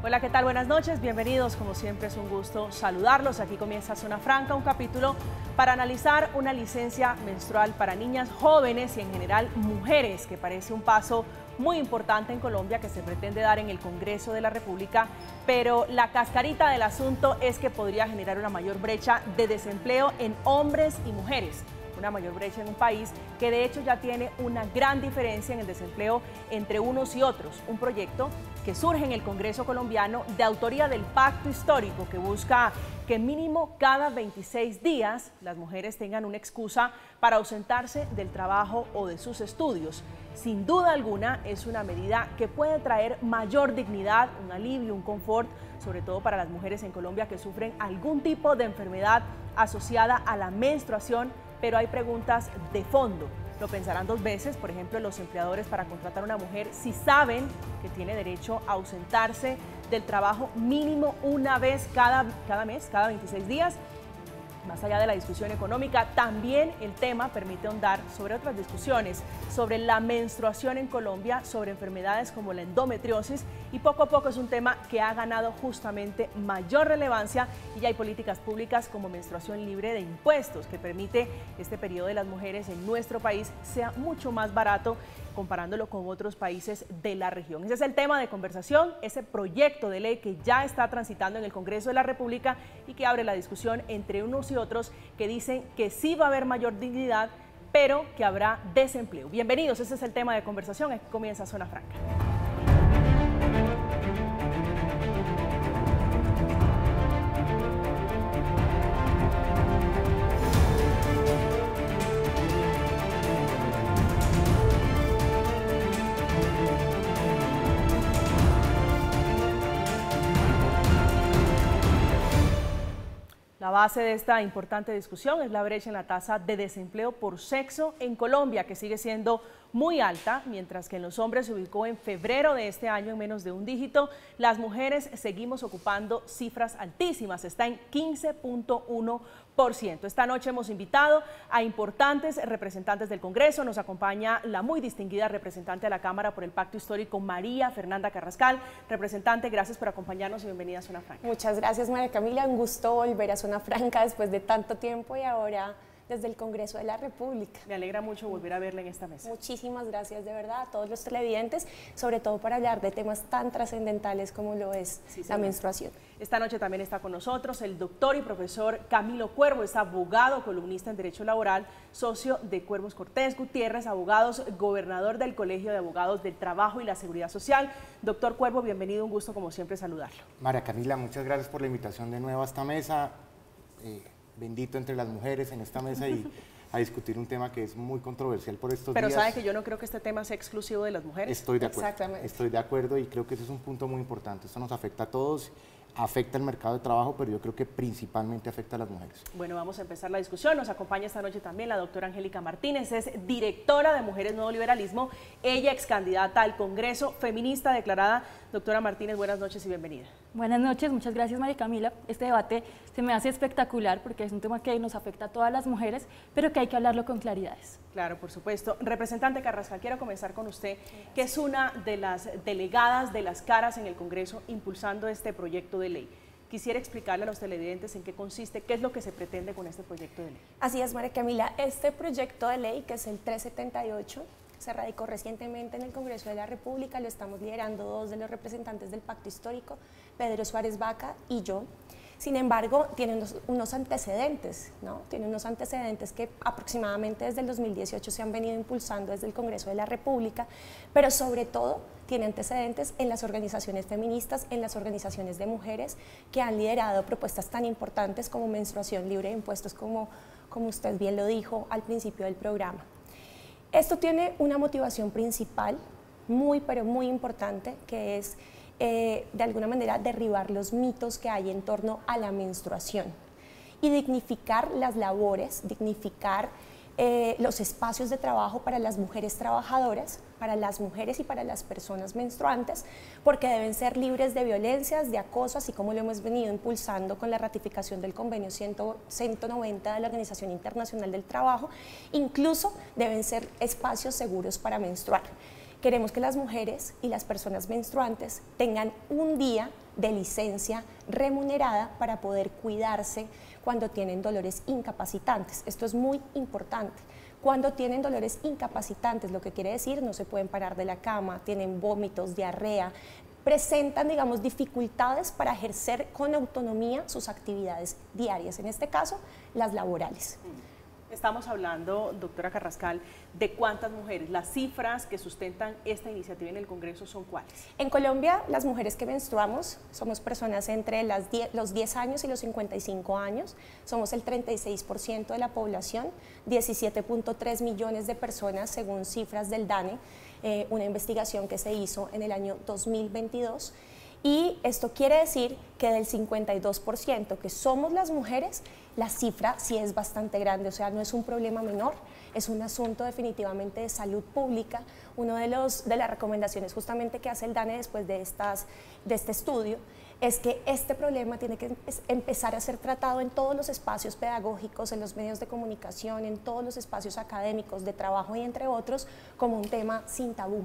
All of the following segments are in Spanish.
Hola, ¿qué tal? Buenas noches, bienvenidos. Como siempre es un gusto saludarlos. Aquí comienza Zona Franca, un capítulo para analizar una licencia menstrual para niñas jóvenes y en general mujeres, que parece un paso muy importante en Colombia que se pretende dar en el Congreso de la República, pero la cascarita del asunto es que podría generar una mayor brecha de desempleo en hombres y mujeres. Una mayor brecha en un país que de hecho ya tiene una gran diferencia en el desempleo entre unos y otros. Un proyecto que surge en el Congreso colombiano de autoría del Pacto Histórico, que busca que mínimo cada 26 días las mujeres tengan una excusa para ausentarse del trabajo o de sus estudios. Sin duda alguna es una medida que puede traer mayor dignidad, un alivio, un confort, sobre todo para las mujeres en Colombia que sufren algún tipo de enfermedad asociada a la menstruación, pero hay preguntas de fondo. Lo pensarán dos veces, por ejemplo, los empleadores para contratar a una mujer si saben que tiene derecho a ausentarse del trabajo mínimo una vez cada mes, cada 26 días. Más allá de la discusión económica, también el tema permite ahondar sobre otras discusiones, sobre la menstruación en Colombia, sobre enfermedades como la endometriosis, y poco a poco es un tema que ha ganado justamente mayor relevancia, y ya hay políticas públicas como menstruación libre de impuestos, que permite que este periodo de las mujeres en nuestro país sea mucho más barato comparándolo con otros países de la región. Ese es el tema de conversación, ese proyecto de ley que ya está transitando en el Congreso de la República y que abre la discusión entre unos y otros que dicen que sí va a haber mayor dignidad, pero que habrá desempleo. Bienvenidos, ese es el tema de conversación. Aquí comienza Zona Franca. La base de esta importante discusión es la brecha en la tasa de desempleo por sexo en Colombia, que sigue siendo muy alta, mientras que en los hombres se ubicó en febrero de este año en menos de un dígito. Las mujeres seguimos ocupando cifras altísimas, está en 15.1%. Esta noche hemos invitado a importantes representantes del Congreso. Nos acompaña la muy distinguida representante de la Cámara por el Pacto Histórico, María Fernanda Carrascal. Representante, gracias por acompañarnos y bienvenida a Zona Franca. Muchas gracias, María Camila. Un gusto volver a Zona Franca después de tanto tiempo y ahora desde el Congreso de la República. Me alegra mucho volver a verla en esta mesa. Muchísimas gracias de verdad a todos los televidentes, sobre todo para hablar de temas tan trascendentales como lo es la menstruación. Esta noche también está con nosotros el doctor y profesor Camilo Cuervo, es abogado, columnista en Derecho Laboral, socio de Cuervos Cortés Gutiérrez Abogados, gobernador del Colegio de Abogados del Trabajo y la Seguridad Social. Doctor Cuervo, bienvenido, un gusto como siempre saludarlo. María Camila, muchas gracias por la invitación de nuevo a esta mesa. Bendito entre las mujeres en esta mesa y a discutir un tema que es muy controversial por estos días. Pero sabe que yo no creo que este tema sea exclusivo de las mujeres. Estoy de acuerdo. Exactamente. Estoy de acuerdo y creo que ese es un punto muy importante. Esto nos afecta a todos, afecta al mercado de trabajo, pero yo creo que principalmente afecta a las mujeres. Bueno, vamos a empezar la discusión. Nos acompaña esta noche también la doctora Angélica Martínez, es directora de Mujeres Nuevo Liberalismo, ella ex candidata al Congreso, feminista declarada. Doctora Martínez, buenas noches y bienvenida. Buenas noches, muchas gracias María Camila. Este debate se me hace espectacular porque es un tema que nos afecta a todas las mujeres, pero que hay que hablarlo con claridades. Claro, por supuesto. Representante Carrascal, quiero comenzar con usted, que es una de las delegadas de las caras en el Congreso impulsando este proyecto de ley. Quisiera explicarle a los televidentes en qué consiste, qué es lo que se pretende con este proyecto de ley. Así es, María Camila. Este proyecto de ley, que es el 378, se radicó recientemente en el Congreso de la República, lo estamos liderando dos de los representantes del Pacto Histórico, Pedro Suárez Vaca y yo. Sin embargo, tiene unos antecedentes, ¿no? Tiene unos antecedentes que aproximadamente desde el 2018 se han venido impulsando desde el Congreso de la República, pero sobre todo tiene antecedentes en las organizaciones feministas, en las organizaciones de mujeres que han liderado propuestas tan importantes como menstruación libre de impuestos, como usted bien lo dijo al principio del programa. Esto tiene una motivación principal, pero muy importante, que es de alguna manera derribar los mitos que hay en torno a la menstruación y dignificar las labores, dignificar los espacios de trabajo para las mujeres trabajadoras, para las mujeres y para las personas menstruantes, porque deben ser libres de violencias, de acoso, así como lo hemos venido impulsando con la ratificación del convenio 190 de la Organización Internacional del Trabajo. Incluso deben ser espacios seguros para menstruar. Queremos que las mujeres y las personas menstruantes tengan un día de licencia remunerada para poder cuidarse cuando tienen dolores incapacitantes. Esto es muy importante. Cuando tienen dolores incapacitantes, lo que quiere decir no se pueden parar de la cama, tienen vómitos, diarrea, presentan, digamos, dificultades para ejercer con autonomía sus actividades diarias, en este caso, las laborales. Estamos hablando, doctora Carrascal, de cuántas mujeres. Las cifras que sustentan esta iniciativa en el Congreso son cuáles. En Colombia, las mujeres que menstruamos somos personas entre los 10 años y los 55 años. Somos el 36% de la población, 17.3 millones de personas según cifras del DANE, una investigación que se hizo en el año 2022. Y esto quiere decir que del 52% que somos las mujeres, la cifra sí es bastante grande, o sea, no es un problema menor, es un asunto definitivamente de salud pública. Una de las recomendaciones justamente que hace el DANE después de este estudio es que este problema tiene que empezar a ser tratado en todos los espacios pedagógicos, en los medios de comunicación, en todos los espacios académicos, de trabajo y entre otros, como un tema sin tabú.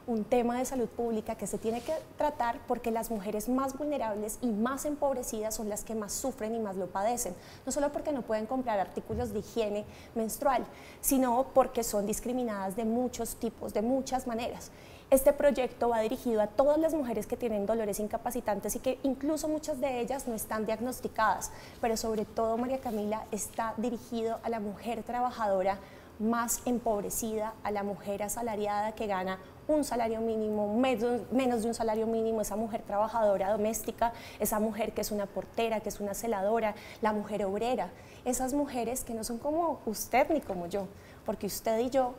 Un tema de salud pública que se tiene que tratar porque las mujeres más vulnerables y más empobrecidas son las que más sufren y más lo padecen, no solo porque no pueden comprar artículos de higiene menstrual, sino porque son discriminadas de muchos tipos, de muchas maneras. Este proyecto va dirigido a todas las mujeres que tienen dolores incapacitantes y que incluso muchas de ellas no están diagnosticadas, pero sobre todo, María Camila, está dirigido a la mujer trabajadora más empobrecida, a la mujer asalariada que gana un salario mínimo, menos de un salario mínimo, esa mujer trabajadora doméstica, esa mujer que es una portera, que es una celadora, la mujer obrera, esas mujeres que no son como usted ni como yo, porque usted y yo,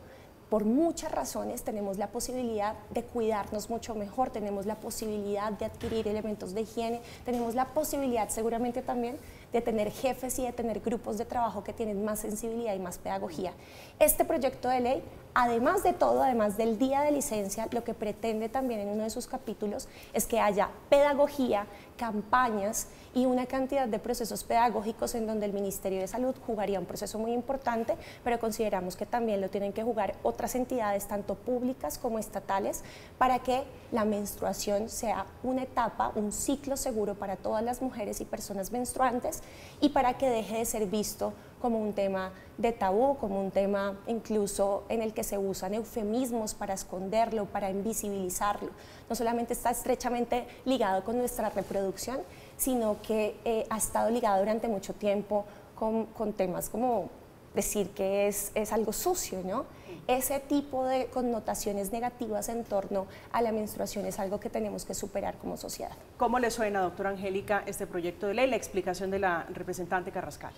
por muchas razones, tenemos la posibilidad de cuidarnos mucho mejor, tenemos la posibilidad de adquirir elementos de higiene, tenemos la posibilidad seguramente también de tener jefes y de tener grupos de trabajo que tienen más sensibilidad y más pedagogía. Este proyecto de ley, además de todo, además del día de licencia, lo que pretende también en uno de sus capítulos es que haya pedagogía, campañas y una cantidad de procesos pedagógicos en donde el Ministerio de Salud jugaría un proceso muy importante, pero consideramos que también lo tienen que jugar otras entidades, tanto públicas como estatales, para que la menstruación sea una etapa, un ciclo seguro para todas las mujeres y personas menstruantes y para que deje de ser visto como un tema de tabú, como un tema incluso en el que se usan eufemismos para esconderlo, para invisibilizarlo. No solamente está estrechamente ligado con nuestra reproducción, sino que ha estado ligado durante mucho tiempo con temas como decir que es algo sucio, ¿no? Ese tipo de connotaciones negativas en torno a la menstruación es algo que tenemos que superar como sociedad. ¿Cómo le suena, doctora Angélica, este proyecto de ley, la explicación de la representante Carrascal?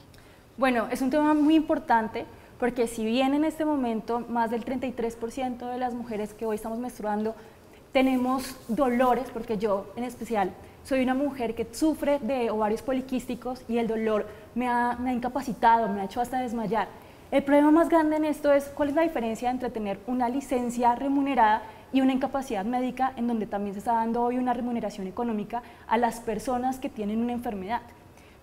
Bueno, es un tema muy importante porque si bien en este momento más del 33% de las mujeres que hoy estamos menstruando tenemos dolores, porque yo en especial soy una mujer que sufre de ovarios poliquísticos y el dolor me ha incapacitado, me ha hecho hasta desmayar. El problema más grande en esto es cuál es la diferencia entre tener una licencia remunerada y una incapacidad médica, en donde también se está dando hoy una remuneración económica a las personas que tienen una enfermedad.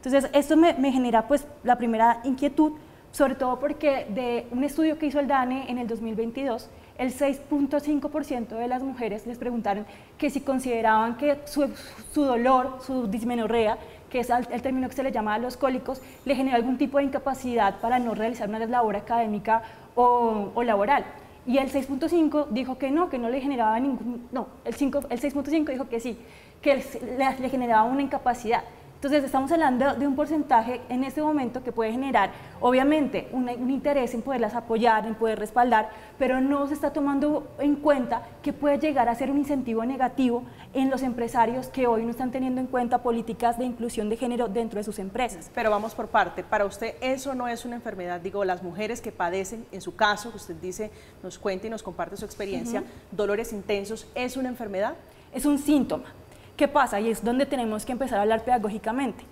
Entonces, esto me genera pues la primera inquietud, sobre todo porque de un estudio que hizo el DANE en el 2022, el 6.5% de las mujeres les preguntaron que si consideraban que su dolor, su dismenorrea, que es el término que se le llama a los cólicos, le genera algún tipo de incapacidad para no realizar una labor académica o laboral. Y el 6.5 dijo que no le generaba ningún, no, el 6.5 dijo que sí, que le generaba una incapacidad. Entonces estamos hablando de un porcentaje en este momento que puede generar obviamente un interés en poderlas apoyar, en poder respaldar, pero no se está tomando en cuenta que puede llegar a ser un incentivo negativo en los empresarios que hoy no están teniendo en cuenta políticas de inclusión de género dentro de sus empresas. Pero vamos por parte, para usted eso no es una enfermedad, digo, las mujeres que padecen, en su caso, que usted dice, nos cuenta y nos comparte su experiencia, dolores intensos, ¿es una enfermedad? Es un síntoma. ¿Qué pasa? Y es donde tenemos que empezar a hablar pedagógicamente.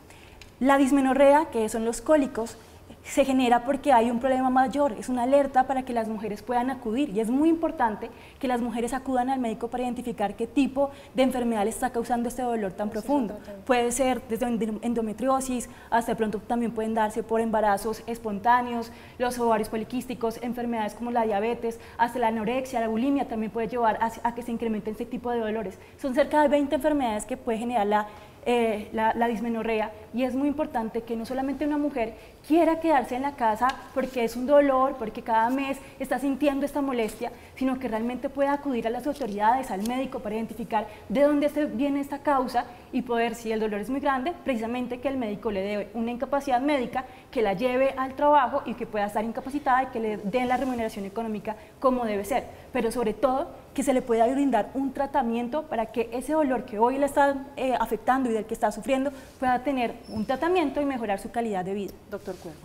La dismenorrea, que son los cólicos, se genera porque hay un problema mayor, es una alerta para que las mujeres puedan acudir y es muy importante que las mujeres acudan al médico para identificar qué tipo de enfermedad le está causando este dolor tan profundo. Puede ser desde endometriosis hasta de pronto también pueden darse por embarazos espontáneos, los ovarios poliquísticos, enfermedades como la diabetes, hasta la anorexia, la bulimia también puede llevar a que se incrementen este tipo de dolores. Son cerca de 20 enfermedades que puede generar la dismenorrea y es muy importante que no solamente una mujer quiera quedarse en la casa porque es un dolor, porque cada mes está sintiendo esta molestia, sino que realmente pueda acudir a las autoridades, al médico para identificar de dónde viene esta causa y poder, si el dolor es muy grande, precisamente que el médico le dé una incapacidad médica, que la lleve al trabajo y que pueda estar incapacitada y que le den la remuneración económica como debe ser, pero sobre todo que se le pueda brindar un tratamiento para que ese dolor que hoy le está afectando y del que está sufriendo pueda tener un tratamiento y mejorar su calidad de vida. Doctor Cuervo.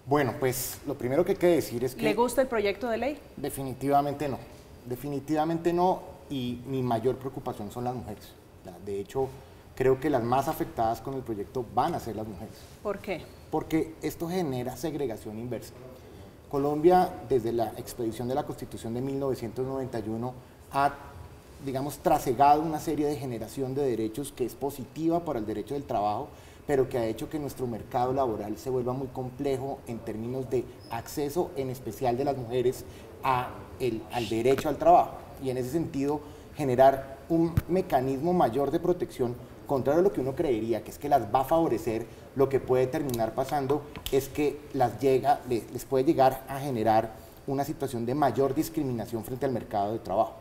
Bueno, pues lo primero que hay que decir es que... ¿Le gusta el proyecto de ley? Definitivamente no, y mi mayor preocupación son las mujeres. De hecho, creo que las más afectadas con el proyecto van a ser las mujeres. ¿Por qué? Porque esto genera segregación inversa. Colombia, desde la expedición de la Constitución de 1991, ha, digamos, trasegado una serie de generación de derechos que es positiva para el derecho del trabajo, pero que ha hecho que nuestro mercado laboral se vuelva muy complejo en términos de acceso, en especial de las mujeres, al derecho al trabajo. Y en ese sentido, generar un mecanismo mayor de protección, contrario a lo que uno creería, que es que las va a favorecer, lo que puede terminar pasando es que les puede llegar a generar una situación de mayor discriminación frente al mercado de trabajo.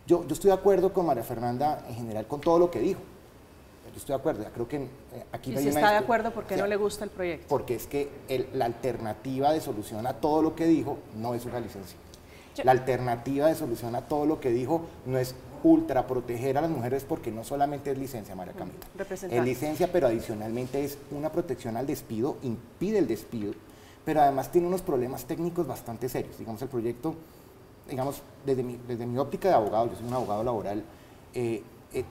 Yo estoy de acuerdo con María Fernanda en general con todo lo que dijo. Yo estoy de acuerdo, creo que aquí ¿Y no hay si una está de acuerdo, por qué no le gusta el proyecto? Porque es que la alternativa de solución a todo lo que dijo no es una licencia. La alternativa de solución a todo lo que dijo no es ultra proteger a las mujeres, porque no solamente es licencia, María Camila. Es licencia, pero adicionalmente es una protección al despido, impide el despido, pero además tiene unos problemas técnicos bastante serios. Digamos, el proyecto, digamos, desde mi óptica de abogado, yo soy un abogado laboral,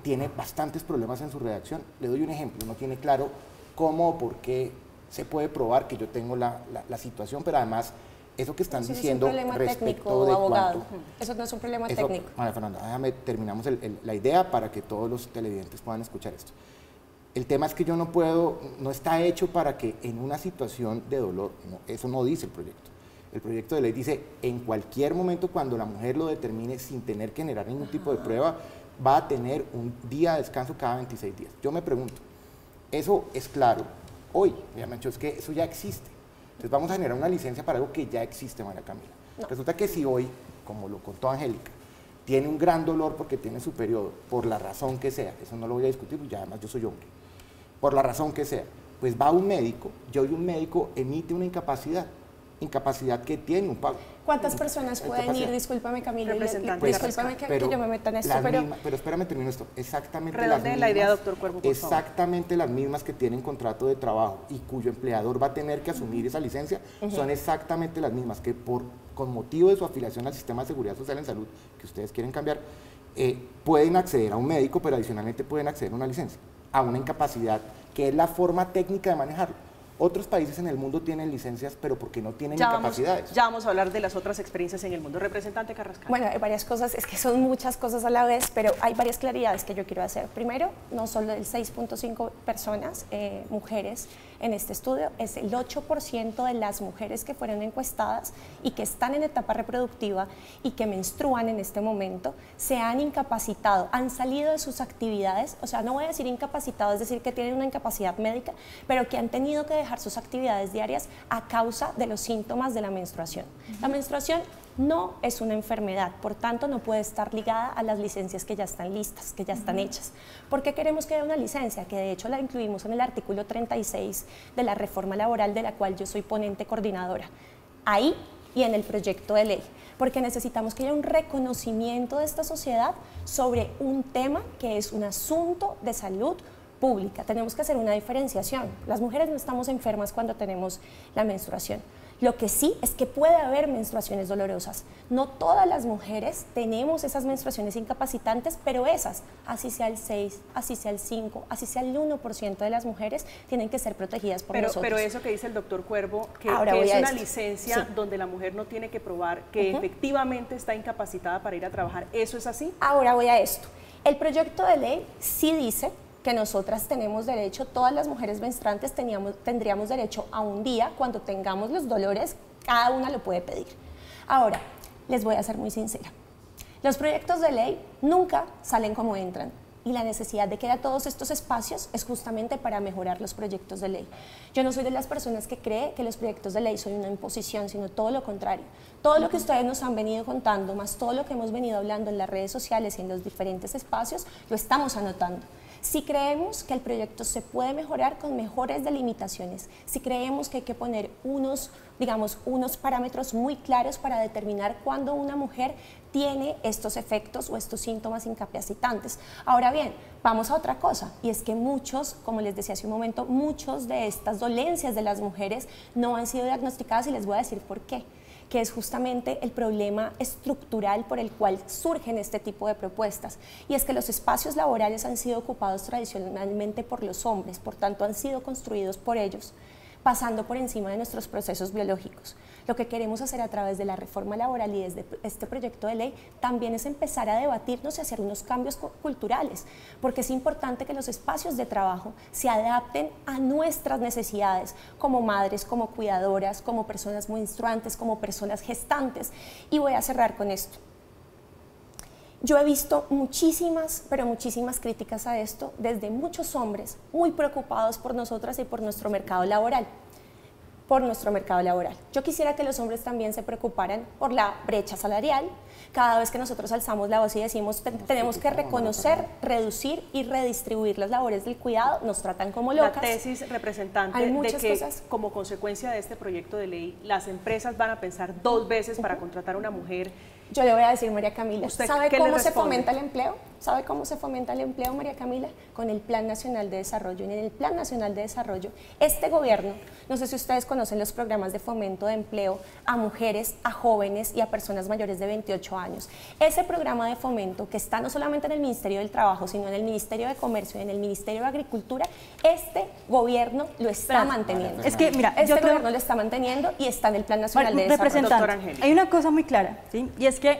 tiene bastantes problemas en su redacción. Le doy un ejemplo, no tiene claro cómo o por qué se puede probar que yo tengo la situación, pero además eso que están diciendo respecto de cuánto... Eso no es un problema técnico. María Fernanda, terminamos la idea para que todos los televidentes puedan escuchar esto. El tema es que yo no está hecho para que en una situación de dolor, eso no dice el proyecto. El proyecto de ley dice, en cualquier momento cuando la mujer lo determine sin tener que generar ningún tipo de prueba, va a tener un día de descanso cada 26 días. Yo me pregunto, ¿eso es claro hoy? Obviamente es que eso ya existe. Entonces vamos a generar una licencia para algo que ya existe, María Camila. No. Resulta que si hoy, como lo contó Angélica, tiene un gran dolor porque tiene su periodo, por la razón que sea, eso no lo voy a discutir, porque además yo soy hombre, por la razón que sea, pues va a un médico, y hoy un médico emite una incapacidad que tiene un pago. ¿Cuántas personas pueden ir? Discúlpame, Camila, discúlpame que yo me meta en esto, pero espérame, termino esto. Exactamente redondeen la idea, doctor Cuervo, por exactamente favor. Las mismas que tienen contrato de trabajo y cuyo empleador va a tener que asumir esa licencia, son exactamente las mismas que con motivo de su afiliación al sistema de seguridad social en salud, que ustedes quieren cambiar, pueden acceder a un médico, pero adicionalmente pueden acceder a una licencia, a una incapacidad, que es la forma técnica de manejarlo. Otros países en el mundo tienen licencias, pero porque no tienen incapacidades. Ya vamos a hablar de las otras experiencias en el mundo. Representante Carrascal. Bueno, hay varias cosas, es que son muchas cosas a la vez, pero hay varias claridades que yo quiero hacer. Primero, no solo el 6.5 personas, mujeres, en este estudio, es el 8% de las mujeres que fueron encuestadas y que están en etapa reproductiva y que menstruan en este momento, se han incapacitado, han salido de sus actividades, o sea, no voy a decir incapacitado, es decir, que tienen una incapacidad médica, pero que han tenido que dejar sus actividades diarias a causa de los síntomas de la menstruación. La menstruación no es una enfermedad, por tanto no puede estar ligada a las licencias que ya están listas, que ya están hechas. ¿Por qué queremos que haya una licencia? Que de hecho la incluimos en el artículo 36 de la reforma laboral, de la cual yo soy ponente coordinadora. Ahí y en el proyecto de ley, porque necesitamos que haya un reconocimiento de esta sociedad sobre un tema que es un asunto de salud pública. Tenemos que hacer una diferenciación. Las mujeres no estamos enfermas cuando tenemos la menstruación. Lo que sí es que puede haber menstruaciones dolorosas. No todas las mujeres tenemos esas menstruaciones incapacitantes, pero esas, así sea el 6, así sea el 5, así sea el 1% de las mujeres, tienen que ser protegidas por nosotros. Pero eso que dice el doctor Cuervo, que es una licencia donde la mujer no tiene que probar que efectivamente está incapacitada para ir a trabajar, ¿eso es así? Ahora voy a esto. El proyecto de ley sí dice que nosotras tenemos derecho, todas las mujeres menstruantes tendríamos derecho a un día cuando tengamos los dolores, cada una lo puede pedir. Ahora, les voy a ser muy sincera. Los proyectos de ley nunca salen como entran y la necesidad de que haya todos estos espacios es justamente para mejorar los proyectos de ley. Yo no soy de las personas que cree que los proyectos de ley son una imposición, sino todo lo contrario. Todo lo que ustedes nos han venido contando, más todo lo que hemos venido hablando en las redes sociales y en los diferentes espacios, lo estamos anotando. Si creemos que el proyecto se puede mejorar con mejores delimitaciones, si creemos que hay que poner unos parámetros muy claros para determinar cuándo una mujer tiene estos efectos o estos síntomas incapacitantes. Ahora bien, vamos a otra cosa, y es que muchos, como les decía hace un momento, muchos de estas dolencias de las mujeres no han sido diagnosticadas y les voy a decir por qué, que es justamente el problema estructural por el cual surgen este tipo de propuestas. Y es que los espacios laborales han sido ocupados tradicionalmente por los hombres, por tanto han sido construidos por ellos, pasando por encima de nuestros procesos biológicos. Lo que queremos hacer a través de la reforma laboral y desde este proyecto de ley también es empezar a debatirnos y hacer unos cambios culturales, porque es importante que los espacios de trabajo se adapten a nuestras necesidades como madres, como cuidadoras, como personas menstruantes, como personas gestantes. Y voy a cerrar con esto. Yo he visto muchísimas, pero muchísimas críticas a esto desde muchos hombres muy preocupados por nosotras y por nuestro mercado laboral. Yo quisiera que los hombres también se preocuparan por la brecha salarial. Cada vez que nosotros alzamos la voz y decimos tenemos que reconocer, reducir y redistribuir las labores del cuidado, nos tratan como locas. La tesis representante de que como consecuencia de este proyecto de ley, las empresas van a pensar 2 veces para contratar a una mujer. Yo le voy a decir, María Camila, ¿sabe cómo se fomenta el empleo? ¿Sabe cómo se fomenta el empleo, María Camila? Con el Plan Nacional de Desarrollo. Y en el Plan Nacional de Desarrollo, este gobierno, no sé si ustedes conocen los programas de fomento de empleo a mujeres, a jóvenes y a personas mayores de 28 años. Ese programa de fomento, que está no solamente en el Ministerio del Trabajo, sino en el Ministerio de Comercio y en el Ministerio de Agricultura, este gobierno lo está manteniendo. Es que, mira, este gobierno lo está manteniendo y está en el Plan Nacional de Desarrollo. Representante, hay una cosa muy clara, ¿sí? Y es que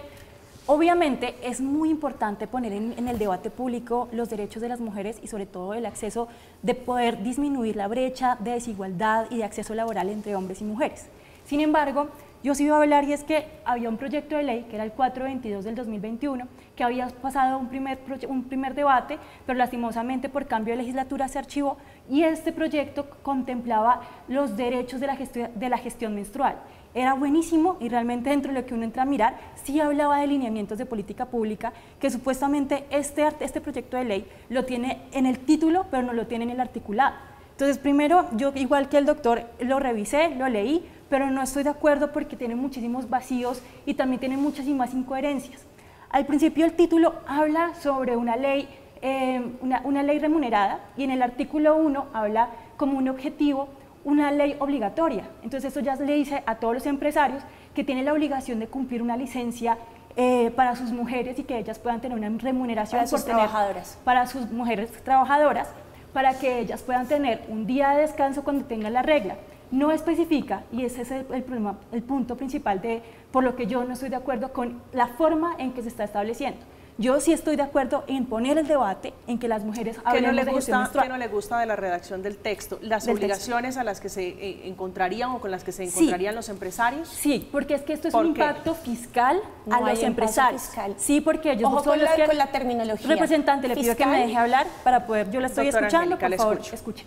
obviamente es muy importante poner en el debate público los derechos de las mujeres y sobre todo el acceso de poder disminuir la brecha de desigualdad y de acceso laboral entre hombres y mujeres. Sin embargo, yo sí iba a hablar y es que había un proyecto de ley que era el 422 del 2021 que había pasado un primer debate, pero lastimosamente por cambio de legislatura se archivó y este proyecto contemplaba los derechos de la gestión menstrual. Era buenísimo y realmente dentro de lo que uno entra a mirar, sí hablaba de lineamientos de política pública, que supuestamente este proyecto de ley lo tiene en el título, pero no lo tiene en el articulado. Entonces, primero, yo igual que el doctor, lo revisé, lo leí, pero no estoy de acuerdo porque tiene muchísimos vacíos y también tiene muchísimas incoherencias. Al principio el título habla sobre una ley remunerada y en el artículo 1 habla como un objetivo una ley obligatoria. Entonces eso ya le dice a todos los empresarios que tienen la obligación de cumplir una licencia para sus mujeres y que ellas puedan tener una remuneración para sus mujeres trabajadoras, para que ellas puedan tener un día de descanso cuando tengan la regla. No especifica, y ese es el punto principal por lo que yo no estoy de acuerdo con la forma en que se está estableciendo. Yo sí estoy de acuerdo en poner el debate en que las mujeres hablen de gestión menstrual. ¿Qué no le gusta de la redacción del texto? ¿Las obligaciones a las que se encontrarían o con las que se encontrarían los empresarios? Sí, porque es que esto es un impacto fiscal a los empresarios. Sí, porque ellos son los que... con la terminología. Representante, le pido que me deje hablar para poder... Yo la estoy escuchando, por favor, escuche.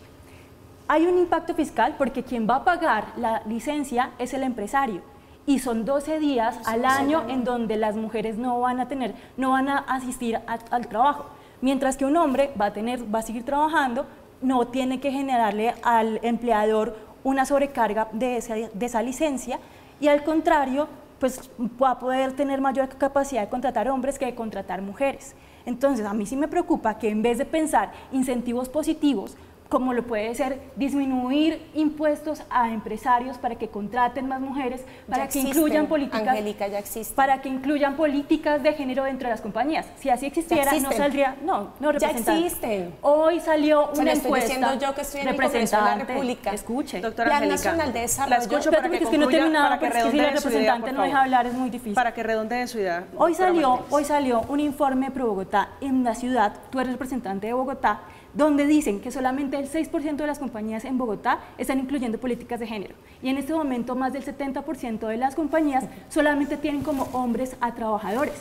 Hay un impacto fiscal porque quien va a pagar la licencia es el empresario. Y son 12 días al año en donde las mujeres no van a asistir al trabajo. Mientras que un hombre va a seguir trabajando, no tiene que generarle al empleador una sobrecarga de esa licencia y al contrario, pues va a poder tener mayor capacidad de contratar hombres que de contratar mujeres. Entonces, a mí sí me preocupa que en vez de pensar incentivos positivos como lo puede ser disminuir impuestos a empresarios para que contraten más mujeres, para que incluyan políticas, Angélica, ya existe. para que incluyan políticas de género dentro de las compañías. Si así existiera, no saldría, no representante. Ya existen. Hoy salió una estoy encuesta. diciendo yo que estoy en el Congreso de la República. Escuche. Doctora Plan Angélica, Nacional de Desarrollo. la escucho para que es que no he concluya, terminado, para que porque es que si la redondee su idea, representante por no deja favor. hablar es muy difícil. Para que redondee su idea. Hoy doctora Martínez. salió un informe Pro Bogotá en la ciudad, tú eres representante de Bogotá, donde dicen que solamente el 6% de las compañías en Bogotá están incluyendo políticas de género. Y en este momento más del 70% de las compañías solamente tienen como hombres a trabajadores.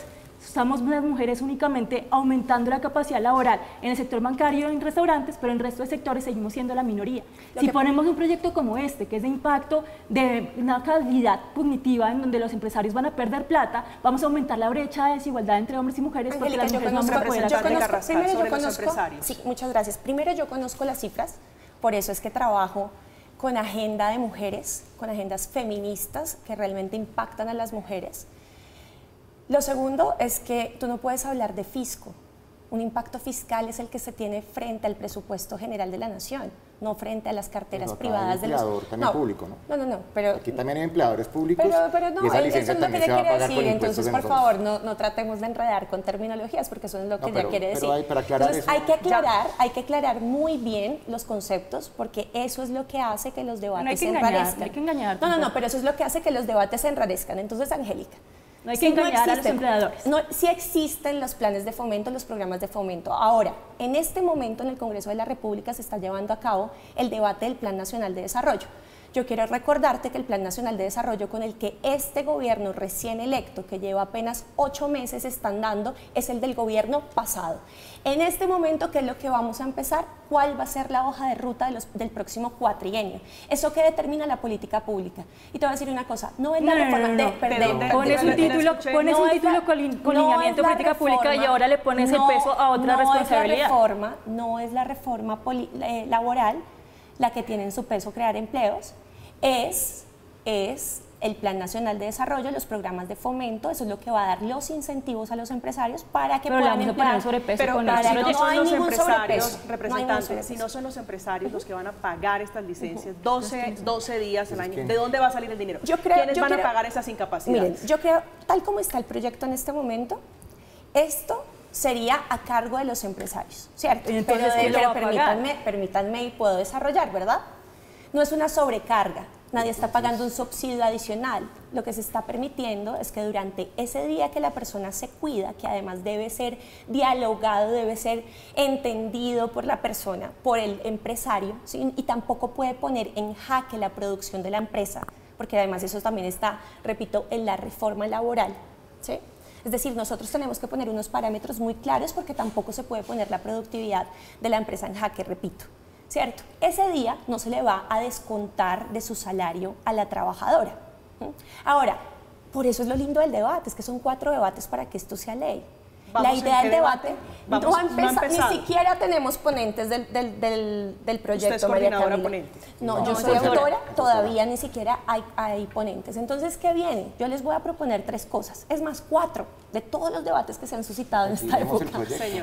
Estamos las mujeres únicamente aumentando la capacidad laboral en el sector bancario y en restaurantes, pero en el resto de sectores seguimos siendo la minoría. Si ponemos un proyecto como este, que es de impacto de una calidad cognitiva en donde los empresarios van a perder plata, vamos a aumentar la brecha de desigualdad entre hombres y mujeres, porque las mujeres no van a poder hacer. Sí, muchas gracias. Primero, yo conozco las cifras, por eso es que trabajo con agenda de mujeres, con agendas feministas que realmente impactan a las mujeres. Lo segundo es que tú no puedes hablar de fisco. Un impacto fiscal es el que se tiene frente al presupuesto general de la nación, no frente a las carteras privadas de los... También público, ¿no? No, pero... Aquí también hay empleadores públicos pero no, y esa eso licencia es lo que también ella se va a quiere pagar decir, con impuestos entonces de por nosotros. favor no tratemos de enredar con terminologías porque eso es lo que ella quiere decir. Pero hay, para aclarar entonces, eso... hay que aclarar muy bien los conceptos porque eso es lo que hace que los debates se enrarezcan. No hay que engañar. No, pero eso es lo que hace que los debates se enrarezcan. Entonces, Angélica, no hay que engañar a los empleadores. Sí existen los planes de fomento, los programas de fomento. Ahora, en este momento en el Congreso de la República se está llevando a cabo el debate del Plan Nacional de Desarrollo. Yo quiero recordarte que el Plan Nacional de Desarrollo con el que este gobierno recién electo, que lleva apenas 8 meses, están dando, es el del gobierno pasado. En este momento, ¿qué es lo que vamos a empezar? ¿Cuál va a ser la hoja de ruta del próximo cuatrienio? Eso que determina la política pública. Y te voy a decir una cosa, no es la reforma... Pones un título con lineamiento de política pública y ahora le pones el peso a otra responsabilidad. No es la reforma laboral la que tiene en su peso crear empleos, es el Plan Nacional de Desarrollo, los programas de fomento, eso es lo que va a dar los incentivos a los empresarios para que puedan emplear. Pero no hay los ningún empresarios sobrepeso, representantes, si no son los empresarios los que van a pagar estas licencias, 12 días al año, ¿de dónde va a salir el dinero? ¿Quiénes van a pagar esas incapacidades? Miren, yo creo, tal como está el proyecto en este momento, esto sería a cargo de los empresarios, ¿cierto? Entonces, pero permítanme y puedo desarrollar, ¿verdad? No es una sobrecarga, nadie está pagando un subsidio adicional. Lo que se está permitiendo es que durante ese día que la persona se cuida, que además debe ser dialogado, debe ser entendido por la persona, por el empresario, ¿sí? Y tampoco puede poner en jaque la producción de la empresa, porque además eso también está, repito, en la reforma laboral, ¿sí? Es decir, nosotros tenemos que poner unos parámetros muy claros porque tampoco se puede poner la productividad de la empresa en jaque, repito, ¿cierto? Ese día no se le va a descontar de su salario a la trabajadora. Ahora, por eso es lo lindo del debate, es que son 4 debates para que esto sea ley. La idea del debate no ha empezado, ni siquiera tenemos ponentes del proyecto. ¿Usted es coordinadora ponente? No, yo soy autora, todavía ni siquiera hay ponentes. Entonces, ¿qué viene? Yo les voy a proponer 3 cosas, es más 4, de todos los debates que se han suscitado en esta época.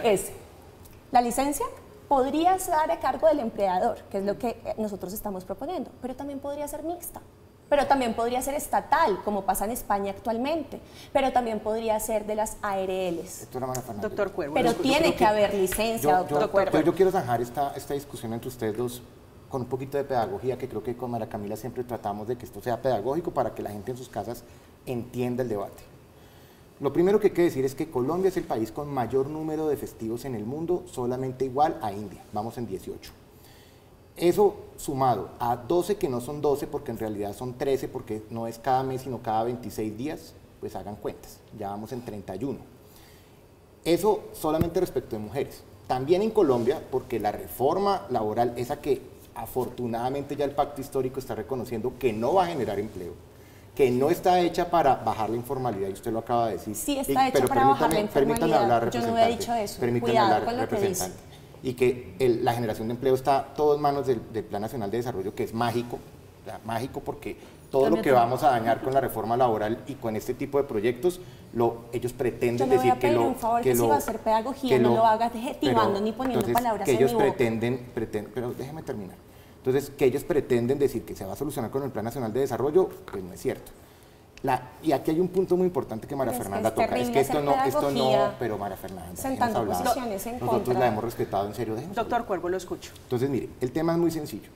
Es, la licencia podría estar a cargo del empleador, que es lo que nosotros estamos proponiendo, pero también podría ser mixta. Pero también podría ser estatal, como pasa en España actualmente, pero también podría ser de las ARLs. Doctor Cuervo. Pero tiene que haber licencia, doctor Cuervo. Yo quiero zanjar esta discusión entre ustedes dos con un poquito de pedagogía, que creo que con María Camila siempre tratamos de que esto sea pedagógico para que la gente en sus casas entienda el debate. Lo primero que hay que decir es que Colombia es el país con mayor número de festivos en el mundo, solamente igual a India, vamos en 18. Eso sumado a 12 que no son 12 porque en realidad son 13 porque no es cada mes sino cada 26 días, pues hagan cuentas, ya vamos en 31. Eso solamente respecto de mujeres. También en Colombia, porque la reforma laboral, esa que afortunadamente ya el pacto histórico está reconociendo que no va a generar empleo, que no está hecha para bajar la informalidad, y usted lo acaba de decir. Sí está hecha para bajar la informalidad, permítame hablar, yo no he dicho eso, permítame cuidado hablar, con lo que dice. Y que la generación de empleo está todo en manos del Plan Nacional de Desarrollo, que es mágico, mágico porque todo lo que vamos a dañar con la reforma laboral y con este tipo de proyectos, ellos pretenden decir que lo... un favor, que si va a hacer pedagogía, no lo haga adjetivando ni poniendo palabras que en ellos mi boca. pero déjeme terminar. Entonces, que ellos pretenden decir que se va a solucionar con el Plan Nacional de Desarrollo, pues no es cierto. Y aquí hay un punto muy importante que María Fernanda toca, es que esto no, pero María Fernanda, sentando posiciones en contra. Nosotros la hemos respetado, en serio. Doctor Cuervo, lo escucho. Entonces, mire, el tema es muy sencillo.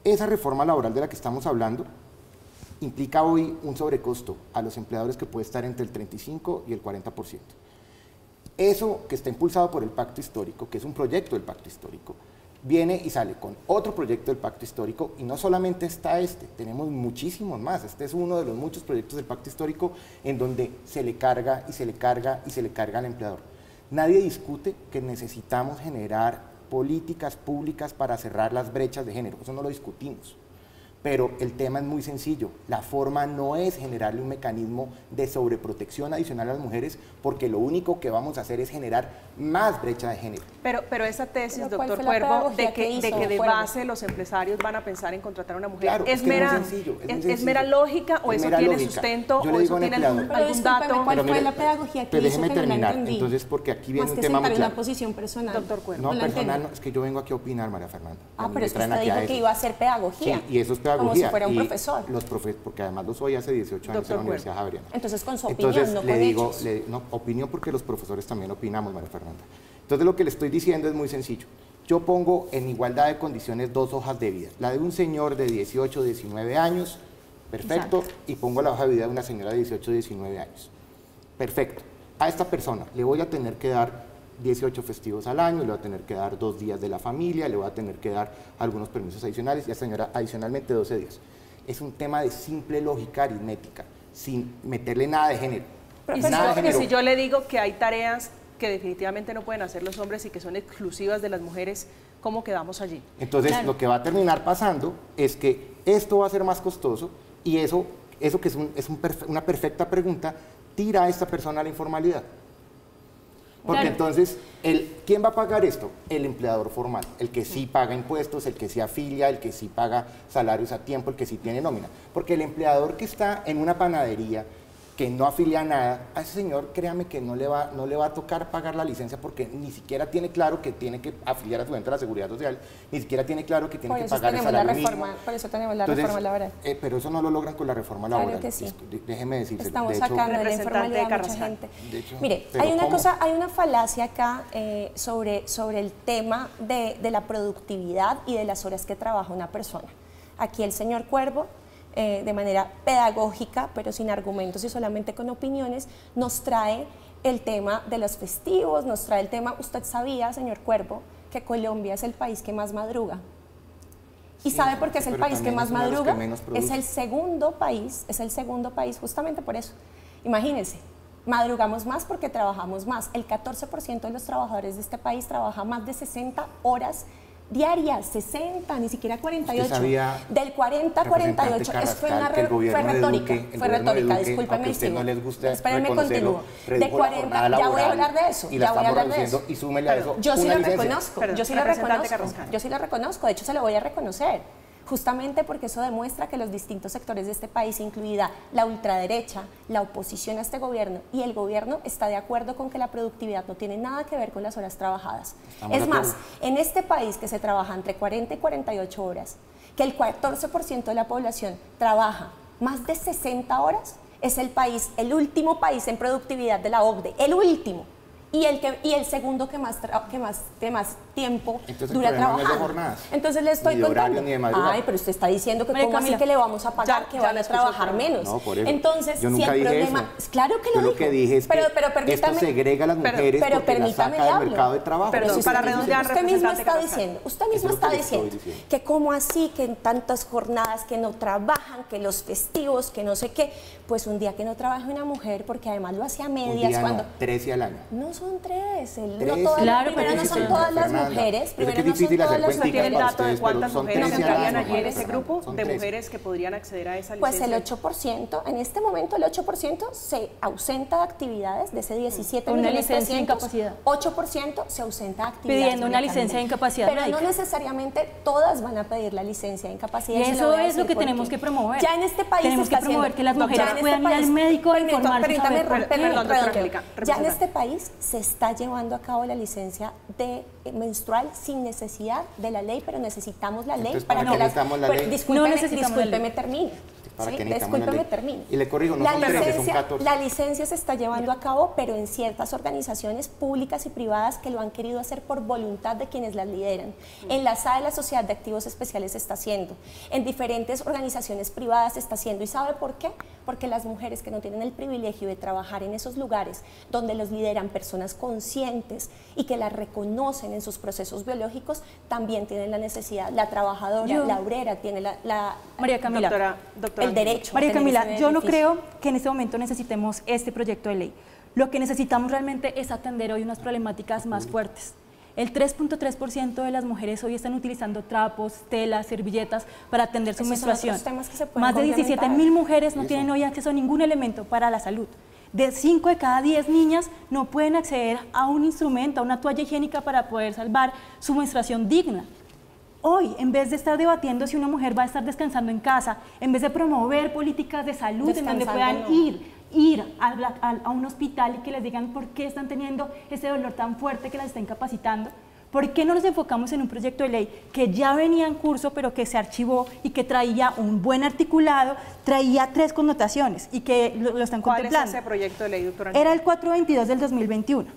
Esa reforma laboral de la que estamos hablando implica hoy un sobrecosto a los empleadores que puede estar entre el 35 y el 40%. Eso que está impulsado por el Pacto Histórico, que es un proyecto del Pacto Histórico, viene y sale con otro proyecto del Pacto Histórico, y no solamente está tenemos muchísimos más. Este es uno de los muchos proyectos del Pacto Histórico en donde se le carga y se le carga y se le carga al empleador. Nadie discute que necesitamos generar políticas públicas para cerrar las brechas de género, eso no lo discutimos. Pero el tema es muy sencillo, la forma no es generarle un mecanismo de sobreprotección adicional a las mujeres, porque lo único que vamos a hacer es generar más brecha de género. Pero esa tesis, doctor Cuervo, de que de base los empresarios van a pensar en contratar a una mujer, claro, ¿es mera lógica o eso tiene sustento o eso tiene algún dato? ¿Cuál fue la pedagogía que hizo déjeme que terminar, no la entendí? entonces, porque aquí viene Más un que tema muy sentar claro. una posición personal. Doctor Cuervo. No, personal, no, es que yo vengo aquí a opinar, María Fernanda. Pero es que usted dijo que iba a hacer pedagogía. Sí, y eso es pedagogía. Como si fuera un profesor. Porque además lo soy hace 18 años en la Universidad Javeriana. Entonces, con su opinión, no con hechos. No, opinión porque los profesores también opinamos, María Fernanda. Entonces, lo que le estoy diciendo es muy sencillo. Yo pongo en igualdad de condiciones dos hojas de vida. La de un señor de 18, 19 años, perfecto, exacto, y pongo la hoja de vida de una señora de 18, 19 años. Perfecto. A esta persona le voy a tener que dar 18 festivos al año, le voy a tener que dar 2 días de la familia, le voy a tener que dar algunos permisos adicionales y a esta señora adicionalmente 12 días. Es un tema de simple lógica aritmética, sin meterle nada de género. Y si yo le digo que hay tareas que definitivamente no pueden hacer los hombres y que son exclusivas de las mujeres, ¿cómo quedamos allí? Entonces, claro, lo que va a terminar pasando es que esto va a ser más costoso y eso que es una perfecta pregunta, tira a esta persona a la informalidad. Porque claro, entonces, ¿quién va a pagar esto? El empleador formal, el que sí paga impuestos, el que sí afilia, el que sí paga salarios a tiempo, el que sí tiene nómina. Porque el empleador que está en una panadería, que no afilia nada, a ese señor, créame que no le va a tocar pagar la licencia porque ni siquiera tiene claro que tiene que afiliar a su ente a la Seguridad Social, ni siquiera tiene claro que tiene que pagar el salario mínimo. Por eso tenemos la reforma laboral. Pero eso no lo logran con la reforma laboral. Claro que sí. Déjeme decirle. Estamos sacando de la informalidad a mucha gente. Mire, hay una falacia acá sobre el tema de la productividad y de las horas que trabaja una persona. Aquí el señor Cuervo, de manera pedagógica, pero sin argumentos y solamente con opiniones, nos trae el tema de los festivos, nos trae el tema, usted sabía, señor Cuervo, que Colombia es el país que más madruga. ¿Y sabe por qué es el país que más madruga? Es el segundo país justamente por eso. Imagínense, madrugamos más porque trabajamos más. El 14% de los trabajadores de este país trabaja más de 60 horas diarias, 60, ni siquiera 48. Del 40 a 48, eso fue retórica, discúlpeme. No les gusta espérenme, continúo. De 40, ya voy a hablar de eso, Y súmele a eso. Yo sí lo reconozco, de hecho se lo voy a reconocer. Justamente porque eso demuestra que los distintos sectores de este país, incluida la ultraderecha, la oposición a este gobierno y el gobierno, está de acuerdo con que la productividad no tiene nada que ver con las horas trabajadas. Es más, en este país que se trabaja entre 40 y 48 horas, que el 14% de la población trabaja más de 60 horas, es el último país en productividad de la OCDE, el último. Y el segundo que más tiempo dura trabajando. Entonces le estoy contando. Ay, pero usted está diciendo que cómo así que le vamos a pagar, que van a trabajar menos. No, por eso. Entonces, yo nunca si el problema, eso. Claro que lo dijo. Lo que dije es que esto segrega a las mujeres porque las saca del mercado de trabajo. Pero si para redondear, usted mismo está diciendo que cómo así, que en tantas jornadas que no trabajan, que los festivos, que no sé qué, pues un día que no trabaje una mujer, porque además lo hacía a medias. Un día 13 al año. No, son 3. Claro, Primero no son todas las mujeres. Primero no son todas las ¿Usted tiene el dato de cuántas mujeres entrarían allí en mujeres, ese grupo de 13. mujeres que podrían acceder a esa Pues licencia? el 8%, en este momento el 8% se ausenta de actividades, de ese 17 Una millones licencia de 300, incapacidad. 8% se ausenta de actividades. Pidiendo una María licencia de Camila. incapacidad Pero médica. no necesariamente todas van a pedir la licencia de incapacidad. Y se eso voy a es lo decir que por tenemos qué. que promover. Ya en este país Tenemos se está que promover haciendo- que las mujeres ya en este puedan ir al país- médico a Permítame, informarse, permítame, saber por qué. Perdón, doctora redondeo. Angélica, Ya en representante. este país se está llevando a cabo la licencia de menstrual sin necesidad de la ley, pero necesitamos la ley Entonces, para ¿para que qué necesitamos la ley? Discúlpeme, No necesitamos la ley. discúlpeme, termine. ¿Para Sí, qué necesitamos la discúlpeme, ley? termine. Y le corrijo, no son 13, son 14. La licencia se está llevando a cabo, pero en ciertas organizaciones públicas y privadas que lo han querido hacer por voluntad de quienes las lideran. En la SAE, la Sociedad de Activos Especiales, se está haciendo. En diferentes organizaciones privadas se está haciendo. ¿Y sabe por qué? Porque las mujeres que no tienen el privilegio de trabajar en esos lugares donde los lideran personas conscientes y que las reconocen en sus procesos biológicos, también tienen la necesidad. La trabajadora, la obrera, tiene María Camila, Doctora el derecho. María a tener Camila, ese yo no beneficio. creo que en este momento necesitemos este proyecto de ley. Lo que necesitamos realmente es atender hoy unas problemáticas más fuertes. El 3.3% de las mujeres hoy están utilizando trapos, telas, servilletas para atender su Esos son menstruación. otros temas que se pueden Más de 17.000 complementar. mujeres no tienen hoy acceso a ningún elemento para la salud. De 5 de cada 10 niñas no pueden acceder a un instrumento, a una toalla higiénica para poder salvar su menstruación digna. Hoy, en vez de estar debatiendo si una mujer va a estar descansando en casa, en vez de promover políticas de salud en donde Descansando, puedan no. ir a un hospital y que les digan por qué están teniendo ese dolor tan fuerte que las está incapacitando, ¿por qué no nos enfocamos en un proyecto de ley que ya venía en curso pero que se archivó y que traía un buen articulado, traía 3 connotaciones y que lo están ¿Cuál contemplando? es ese proyecto de ley, doctora? Era el 422 del 2021.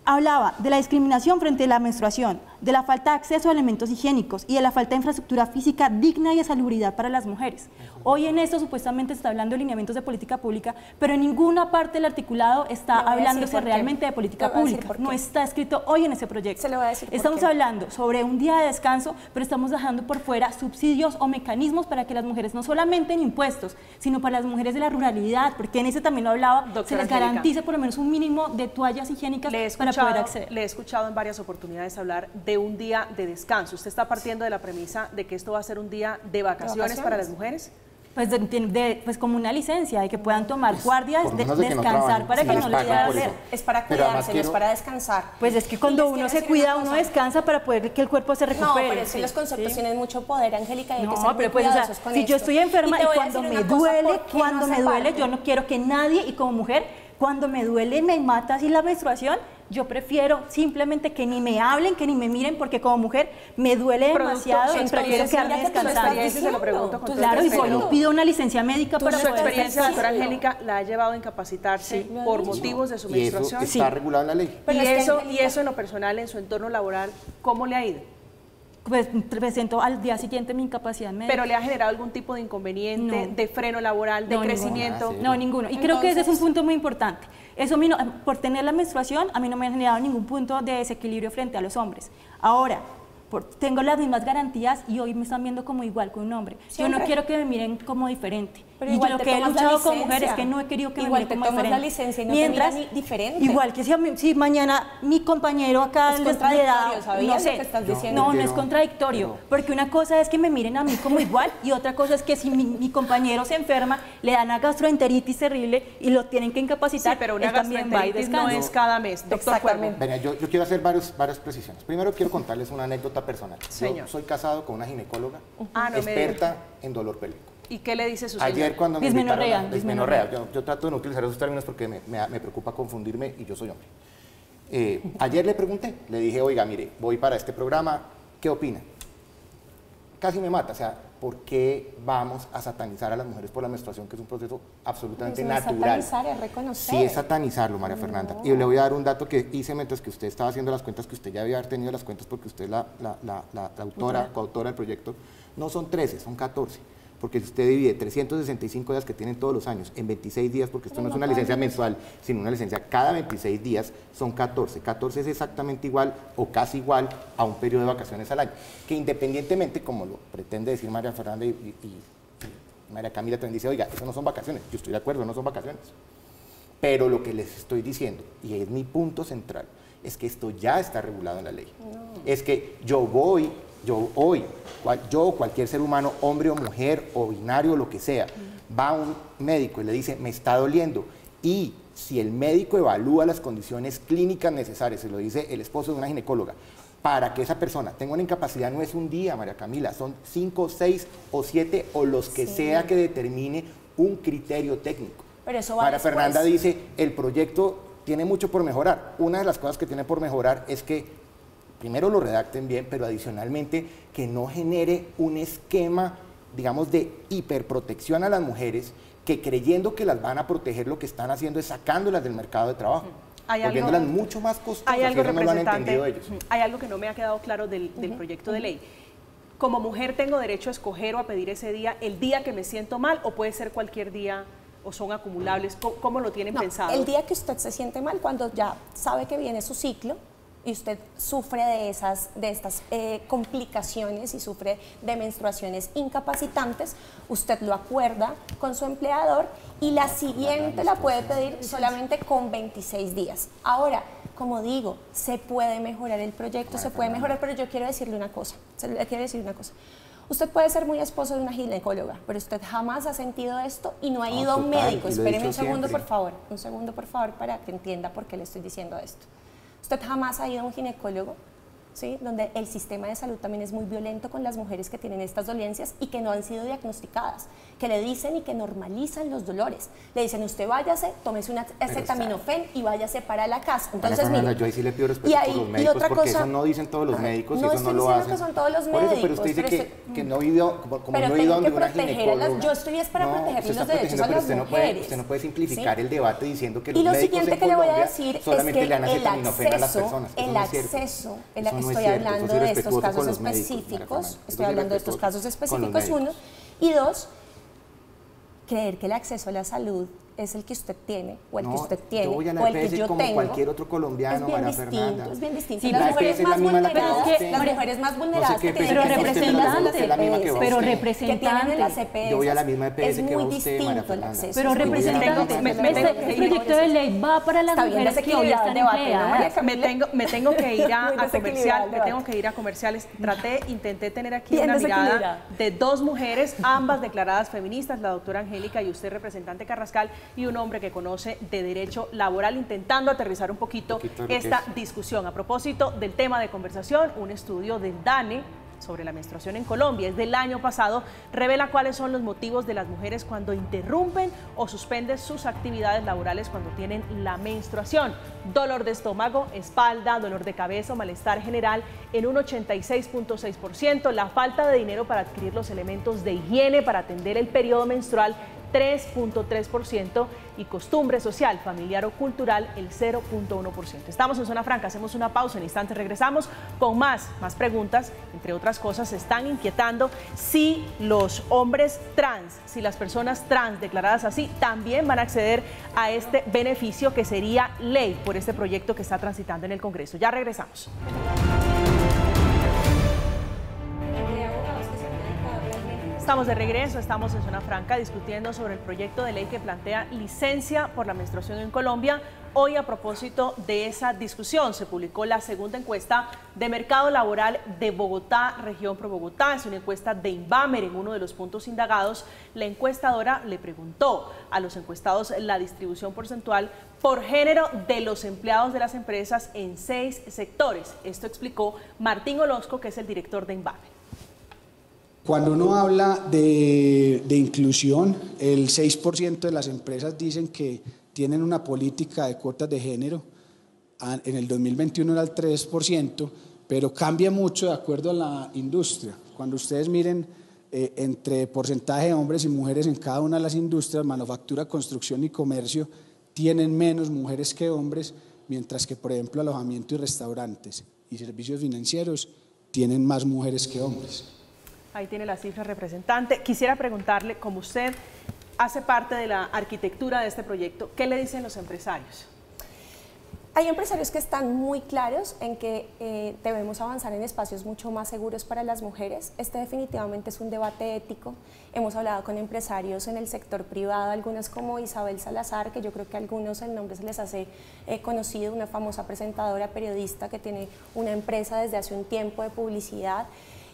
Hablaba de la discriminación frente a la menstruación, de la falta de acceso a elementos higiénicos y de la falta de infraestructura física digna y de salubridad para las mujeres. Hoy en esto supuestamente se está hablando de lineamientos de política pública, pero en ninguna parte del articulado está Le voy a decir hablándose por qué. realmente de política Le voy a decir pública. por No qué. está escrito hoy en ese proyecto. Se lo voy a decir por Estamos qué. hablando sobre un día de descanso, pero estamos dejando por fuera subsidios o mecanismos para que las mujeres, no solamente en impuestos, sino para las mujeres de la ruralidad, porque en ese también lo hablaba, Doctora se les Angélica, garantice por lo menos un mínimo de toallas higiénicas para poder acceder. Le he escuchado en varias oportunidades hablar de un día de descanso. ¿Usted está partiendo de la premisa de que esto va a ser un día de vacaciones para las mujeres? Pues, pues como una licencia, de que puedan tomar guardias, por lo menos de que no descansar trabajen, para si que les no les pagan dé por hacer. eso. Es para Pero además cuidarse, no es quiero- para descansar. Pues es que Y cuando les uno quiero se decir cuida, una uno cosa. descansa para poder que el cuerpo se recupere. No, pero es que Sí, los conceptos sí. tienen mucho poder, Angélica, y hay No, que ser muy pero pues, o sea, cuidadosos con si yo esto. estoy enferma te y voy a cuando decir me una cosa, duele, ¿por qué cuando no me se duele, parte? yo no quiero que nadie, y como mujer, cuando me duele y me mata así la menstruación, yo prefiero simplemente que ni me hablen, que ni me miren, porque como mujer me duele demasiado y prefiero quedarme mira que tú lo estás descansando. Se lo pregunto con Tú todo Claro, y respeto. voy y pido una licencia médica para Su poder experiencia, descansar. doctora Angélica, la ha llevado a incapacitarse Sí, lo he por dicho. motivos de su Y eso menstruación. está regulado en la ley. Pero y, es que, eso, Angélica- y eso en lo personal, en su entorno laboral, ¿cómo le ha ido? Pues presento al día siguiente mi incapacidad médica. ¿Pero le ha generado algún tipo de inconveniente, No. de freno laboral, de No, crecimiento? ninguna. No, ninguno. Y creo que ese es un Entonces- punto muy importante. Eso a mí no- por tener la menstruación, a mí no me ha generado ningún punto de desequilibrio frente a los hombres. Ahora, tengo las mismas garantías y hoy me están viendo como igual que un hombre. Yo Siempre. no quiero que me miren como diferente. Pero y igual yo lo te que he tomas la luchado con licencia. mujeres es que no he querido que Igual me te miren como tomas la diferente. licencia y no te Mientras, miran diferente. igual que si mañana mi compañero acá Es les contradictorio, da, ¿sabías no lo sé, que estás diciendo? no Pero- es contradictorio, pero- porque una cosa es que me miren a mí como igual y otra cosa es que si mi compañero se enferma, le dan una gastroenteritis terrible y lo tienen que Sí, incapacitar, pero una él también va y gastroenteritis no descansa. es cada mes, doctor Exactamente. Cuervo. Venga, yo quiero hacer varias precisiones. Primero quiero contarles una anécdota personal. Señor. Yo soy casado con una ginecóloga Ah, no me experta en dolor pélvico. ¿Y qué le dice su Ayer señor? cuando me Dismenorrea, invitaron a- dismenorrea. dismenorrea. Yo trato de no utilizar esos términos porque me preocupa confundirme y yo soy hombre. Ayer le pregunté, le dije, oiga, mire, voy para este programa, ¿qué opina? Casi me mata, o sea, ¿por qué vamos a satanizar a las mujeres por la menstruación, que es un proceso absolutamente Eso no es natural? satanizar, es reconocer. Sí, es satanizarlo, María Fernanda. Y le voy a dar un dato que hice mientras que usted estaba haciendo las cuentas, que usted ya debía haber tenido las cuentas porque usted es la autora, coautora del proyecto. No son 13, son 14. Porque si usted divide 365 días que tienen todos los años en 26 días, porque esto no es una licencia mensual, sino una licencia cada 26 días, son 14. 14 es exactamente igual o casi igual a un periodo de vacaciones al año. Que independientemente, como lo pretende decir María Fernanda y María Camila también dice, oiga, eso no son vacaciones. Yo estoy de acuerdo, no son vacaciones. Pero lo que les estoy diciendo, y es mi punto central, es que esto ya está regulado en la ley. Es que yo o cualquier ser humano, hombre o mujer, o binario, lo que sea, va a un médico y le dice, me está doliendo, y si el médico evalúa las condiciones clínicas necesarias, se lo dice el esposo de una ginecóloga, para que esa persona tenga una incapacidad, no es un día, María Camila, son 5, 6 o 7 o los que sea que determine un criterio técnico. Pero eso va María después. Fernanda dice, el proyecto tiene mucho por mejorar. Una de las cosas que tiene por mejorar es que primero lo redacten bien, pero adicionalmente que no genere un esquema, digamos, de hiperprotección a las mujeres, que creyendo que las van a proteger, lo que están haciendo es sacándolas del mercado de trabajo, volviéndolas mucho más costosas. Hay algo, eso no lo han entendido ellos. Hay algo que no me ha quedado claro del proyecto de ley. Como mujer tengo derecho a escoger o a pedir ese día, el día que me siento mal, o puede ser cualquier día, o son acumulables. ¿Cómo lo tienen pensado? El día que usted se siente mal, cuando ya sabe que viene su ciclo y usted sufre de estas complicaciones y sufre de menstruaciones incapacitantes, usted lo acuerda con su empleador y la siguiente la puede pedir solamente con 26 días. Ahora, como digo, se puede mejorar el proyecto, se puede mejorar, pero yo quiero decirle una cosa, Usted puede ser muy esposo de una ginecóloga, pero usted jamás ha sentido esto y no ha ido a un médico. Espéreme un segundo, por favor, para que entienda por qué le estoy diciendo esto. Usted jamás ha ido a un ginecólogo, ¿sí? Donde el sistema de salud también es muy violento con las mujeres que tienen estas dolencias y que no han sido diagnosticadas, que le dicen y que normalizan los dolores. Le dicen, usted váyase, tómese una acetaminofén y váyase para la casa. Entonces, mire, yo ahí sí le pido respeto por los médicos, porque eso no dicen todos los médicos y eso no lo hacen. Que son todos los por médicos, eso, pero usted dice que no ha ido, como no ha ido donde una ginecóloga. Yo estoy es para proteger los derechos a las mujeres. Usted no puede simplificar el debate diciendo que los médicos en Colombia... Y lo siguiente que le voy a decir es que el acceso, estoy hablando de estos casos específicos, uno, y dos, creer que el acceso a la salud es el que usted tiene, o el que usted tiene, o el que yo como tengo, cualquier otro colombiano, María Fernanda. Es bien distinto. Sí, las mujeres más vulneradas, que tienen pero representantes, yo voy a la misma EPS que usted, María Fernanda. Pero representantes, este proyecto de ley va para las mujeres que hoy están empleadas. Me tengo que ir a comerciales. Intenté tener aquí una mirada de dos mujeres, ambas declaradas feministas, la doctora Angélica y usted, representante Carrascal, y un hombre que conoce de derecho laboral, intentando aterrizar un poquito esta discusión. A propósito del tema de conversación, un estudio del DANE sobre la menstruación en Colombia, es del año pasado, revela cuáles son los motivos de las mujeres cuando interrumpen o suspenden sus actividades laborales cuando tienen la menstruación. Dolor de estómago, espalda, dolor de cabeza, malestar general en un 86.6%, la falta de dinero para adquirir los elementos de higiene para atender el periodo menstrual 3.3% y costumbre social, familiar o cultural el 0.1%. Estamos en Zona Franca, hacemos una pausa, en instantes regresamos con más preguntas, entre otras cosas, se están inquietando si los hombres trans, si las personas trans declaradas así, también van a acceder a este beneficio que sería ley por este proyecto que está transitando en el Congreso. Ya regresamos. Estamos de regreso, estamos en Zona Franca discutiendo sobre el proyecto de ley que plantea licencia por la menstruación en Colombia. Hoy, a propósito de esa discusión, se publicó la segunda encuesta de mercado laboral de Bogotá, región Pro Bogotá. Es una encuesta de Invamer. En uno de los puntos indagados, la encuestadora le preguntó a los encuestados la distribución porcentual por género de los empleados de las empresas en 6 sectores. Esto explicó Martín Orozco, que es el director de Invamer. Cuando uno habla de inclusión, el 6% de las empresas dicen que tienen una política de cuotas de género. En el 2021 era el 3%, pero cambia mucho de acuerdo a la industria. Cuando ustedes miren entre porcentaje de hombres y mujeres en cada una de las industrias, manufactura, construcción y comercio, tienen menos mujeres que hombres, mientras que, por ejemplo, alojamiento y restaurantes y servicios financieros tienen más mujeres que hombres. Ahí tiene la cifra, representante. Quisiera preguntarle, como usted hace parte de la arquitectura de este proyecto, ¿qué le dicen los empresarios? Hay empresarios que están muy claros en que debemos avanzar en espacios mucho más seguros para las mujeres. Este definitivamente es un debate ético. Hemos hablado con empresarios en el sector privado, algunos como Isabel Salazar, que yo creo que a algunos el nombre se les hace conocido, una famosa presentadora, periodista que tiene una empresa desde hace un tiempo de publicidad.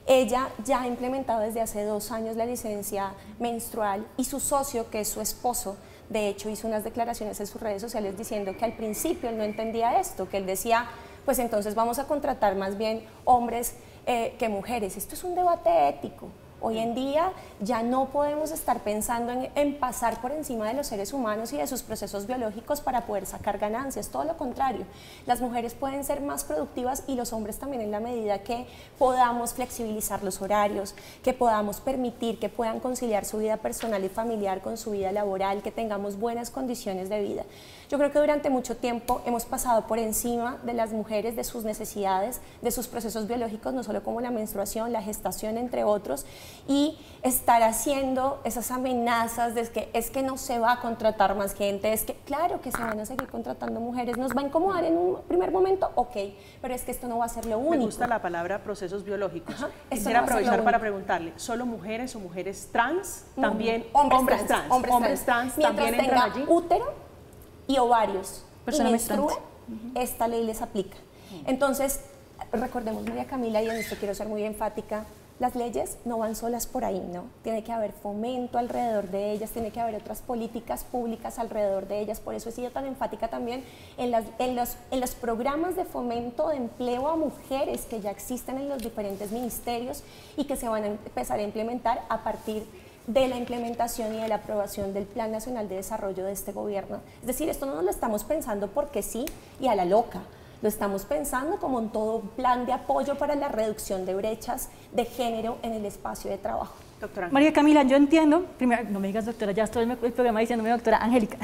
Ella ya ha implementado desde hace 2 años la licencia menstrual y su socio, que es su esposo, de hecho hizo unas declaraciones en sus redes sociales diciendo que al principio él no entendía esto, que él decía, pues entonces vamos a contratar más bien hombres que mujeres. Esto es un debate ético. Hoy en día ya no podemos estar pensando en pasar por encima de los seres humanos y de sus procesos biológicos para poder sacar ganancias, todo lo contrario. Las mujeres pueden ser más productivas y los hombres también, en la medida que podamos flexibilizar los horarios, que podamos permitir que puedan conciliar su vida personal y familiar con su vida laboral, que tengamos buenas condiciones de vida. Yo creo que durante mucho tiempo hemos pasado por encima de las mujeres, de sus necesidades, de sus procesos biológicos, no solo como la menstruación, la gestación, entre otros, y estar haciendo esas amenazas de que es que no se va a contratar más gente, es que claro que se van a seguir contratando mujeres, nos va a incomodar en un primer momento, ok, pero es que esto no va a ser lo único. Me gusta la palabra procesos biológicos. no Quisiera va a ser lo aprovechar para único. preguntarle, ¿solo mujeres o mujeres trans? No, También hombres trans hombres trans mientras también tenga entran allí. útero y ovarios Persona y menstruante. menstrua, esta ley les aplica. Entonces, recordemos, María Camila, y en esto quiero ser muy enfática, las leyes no van solas por ahí, ¿no? Tiene que haber fomento alrededor de ellas, tiene que haber otras políticas públicas alrededor de ellas, por eso he sido tan enfática también en los programas de fomento de empleo a mujeres que ya existen en los diferentes ministerios y que se van a empezar a implementar a partir de la implementación y de la aprobación del Plan Nacional de Desarrollo de este gobierno. Es decir, esto no lo estamos pensando porque sí y a la loca, lo estamos pensando como en todo un plan de apoyo para la reducción de brechas de género en el espacio de trabajo. Doctora María Camila, yo entiendo, primero, no me digas doctora, ya estoy en el programa diciéndome doctora Angélica.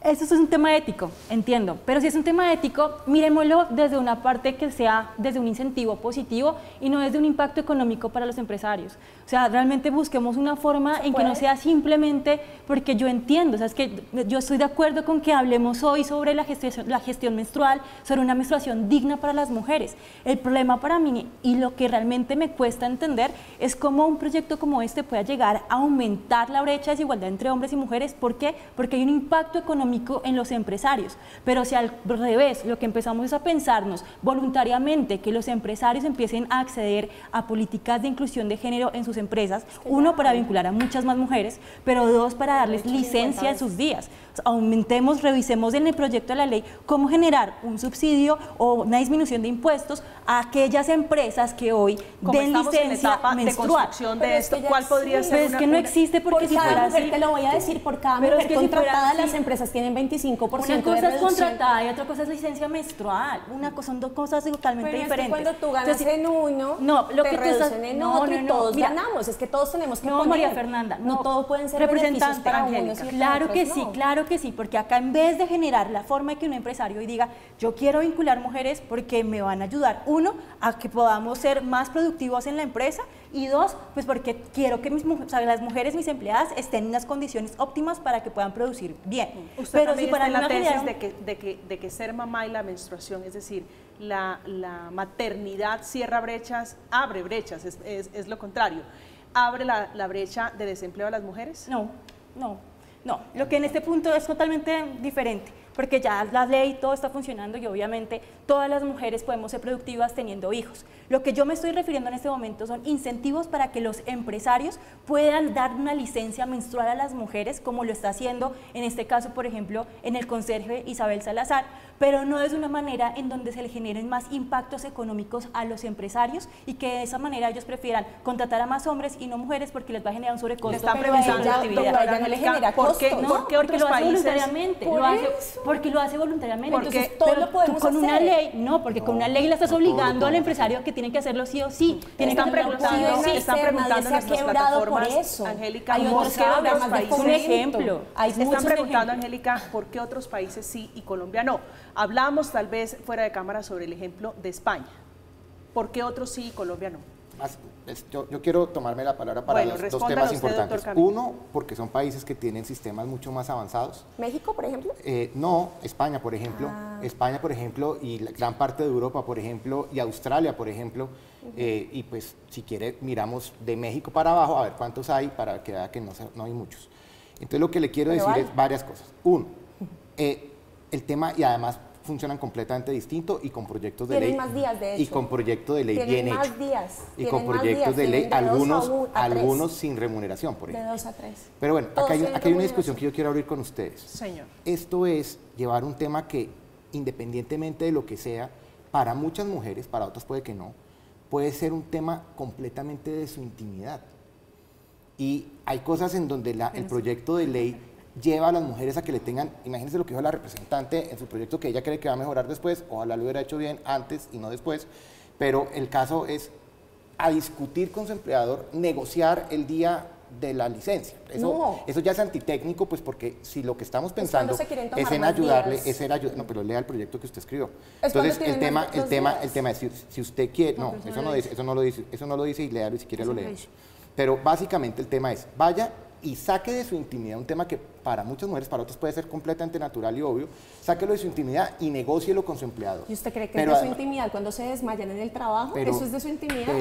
Esto es un tema ético, entiendo, pero si es un tema ético, miremoslo desde una parte que sea desde un incentivo positivo y no desde un impacto económico para los empresarios. O sea, realmente busquemos una forma en que no sea simplemente, porque yo entiendo, o sea, es que yo estoy de acuerdo con que hablemos hoy sobre la gestión menstrual, sobre una menstruación digna para las mujeres. El problema para mí y lo que realmente me cuesta entender es cómo un proyecto como este pueda llegar a aumentar la brecha de desigualdad entre hombres y mujeres. ¿Por qué? Porque hay un impacto económico en los empresarios, pero si al revés lo que empezamos es a pensarnos voluntariamente que los empresarios empiecen a acceder a políticas de inclusión de género en sus empresas, uno, para vincular a muchas más mujeres, pero dos, para darles licencia en sus días. O sea, aumentemos, revisemos en el proyecto de la ley cómo generar un subsidio o una disminución de impuestos a aquellas empresas que hoy Como den estamos en la licencia etapa de menstrual. construcción de Pero es esto, que ya ¿cuál podría existe. ser Pero es que no existe, porque Por si cada fuera mujer, así, te lo voy a decir, por cada pero es mujer que si fuera contratada, así, las empresas tienen 25% una de cosa es reducción. contratada y otra cosa es licencia menstrual. Son dos cosas totalmente Pero diferentes. es que cuando tú ganas Entonces, en uno, no, lo te que tú estás, reducen en no, otro no, y no, todos mira, ganamos. Es que todos tenemos que no, poner. María Fernanda, no todo pueden ser beneficios representante para Angélica. unos y para Claro otros, que sí, no. claro que sí, porque acá en vez de generar la forma de que un empresario hoy diga, yo quiero vincular mujeres porque me van a ayudar, uno, a que podamos ser más productivos en la empresa, y dos, pues porque quiero que las mujeres, mis empleadas, estén en unas condiciones óptimas para que puedan producir bien. Usted Pero también si para está en la mí tesis generaron- de que ser mamá y la menstruación, es decir, la maternidad cierra brechas, abre brechas, es lo contrario. ¿Abre la brecha de desempleo a las mujeres? No, no, no. Lo que en este punto es totalmente diferente, porque ya la ley, todo está funcionando y obviamente todas las mujeres podemos ser productivas teniendo hijos. Lo que yo me estoy refiriendo en este momento son incentivos para que los empresarios puedan dar una licencia menstrual a las mujeres, como lo está haciendo en este caso, por ejemplo, en el conserje Isabel Salazar, pero no es una manera en donde se le generen más impactos económicos a los empresarios y que de esa manera ellos prefieran contratar a más hombres y no mujeres porque les va a generar un sobrecosto. Le están Pero preguntando a ella- la actividad. pero a ella no le genera ¿Por qué, costos. ¿por qué porque otros lo hace países? voluntariamente, Por lo hace, eso. porque lo hace voluntariamente. Porque Entonces, todo pero lo podemos tú con una hacer. ley, no, porque con una ley la estás obligando al empresario que tiene que hacerlo sí o sí. Tiene que Están hacerlo preguntando, sí o sí. están preguntando nadie se ha nuestras quebrado por plataformas, eso. Angélica, Hay ¿por otros qué otros programas de países? Un fomento. ejemplo. Hay Están muchos preguntando, ejemplos. Angélica, ¿por qué otros países sí y Colombia no? Hablamos tal vez fuera de cámara sobre el ejemplo de España. ¿Por qué otros sí y Colombia no? Yo quiero tomarme la palabra para los dos temas importantes. Uno, porque son países que tienen sistemas mucho más avanzados. ¿México, por ejemplo? No, España, por ejemplo. España, por ejemplo, y gran parte de Europa, por ejemplo, y Australia, por ejemplo. Y pues, si quiere, miramos de México para abajo a ver cuántos hay para que vea que no hay muchos. Entonces, lo que le quiero decir es varias cosas. Uno, el tema, y además funcionan completamente distinto y con proyectos de ley. Tienen más días, de hecho. Y con proyectos de ley bien hechos. Tienen más días. Y con proyectos de ley, algunos sin remuneración, por ejemplo. De 2 a 3. Pero bueno, acá hay una discusión que yo quiero abrir con ustedes. Señor. Esto es llevar un tema que, independientemente de lo que sea, para muchas mujeres, para otras puede que no, puede ser un tema completamente de su intimidad. Y hay cosas en donde el proyecto de ley lleva a las mujeres a que le tengan, imagínense lo que dijo la representante en su proyecto, que ella cree que va a mejorar después, ojalá lo hubiera hecho bien antes y no después, pero el caso es a discutir con su empleador, negociar el día de la licencia. Eso ya es antitécnico, pues porque si lo que estamos pensando es en ayudarle, no, pero lea el proyecto que usted escribió. Entonces el tema es si usted quiere, no, eso no lo dice y léalo y si quiere lo leemos. Pero básicamente el tema es, vaya y saque de su intimidad un tema que para muchas mujeres, para otras puede ser completamente natural y obvio, sáquelo de su intimidad y negócielo con su empleador. ¿Y usted cree que es de su intimidad cuando se desmayan en el trabajo? ¿Eso es de su intimidad?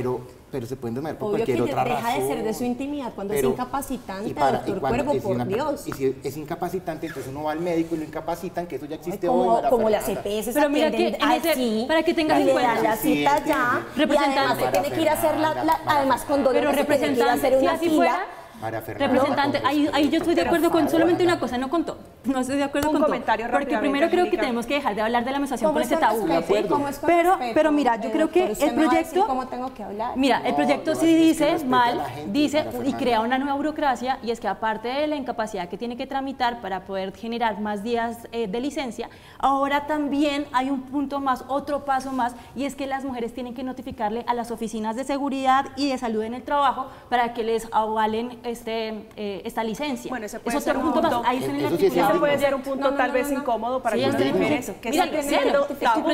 Pero se pueden desmayar por obvio cualquier otra razón. Deja de ser de su intimidad cuando es incapacitante, doctor Cuervo, por Dios. Y si es incapacitante, entonces uno va al médico y lo incapacitan, que eso ya existe hoy. Como las EPS pero mira que para que tengas en cuenta la cita ya, representante, se tiene que ir a hacer además con dolor, pero se tiene que ir a hacer una fila. Representante, ahí yo estoy de acuerdo con solamente una cosa, no con todo. No estoy de acuerdo con todo. Porque primero creo que tenemos que dejar de hablar de la menstruación con ese tabú. Pero mira, yo creo que el proyecto, mira, el proyecto sí dice mal, dice y crea una nueva burocracia, y es que aparte de la incapacidad que tiene que tramitar para poder generar más días de licencia, ahora también hay un punto más, otro paso más, y es que las mujeres tienen que notificarle a las oficinas de seguridad y de salud en el trabajo para que les avalen esta licencia. Bueno, ese puede ser un punto, ahí se puede ser un punto tal vez incómodo para las mujeres que sigue siendo tabú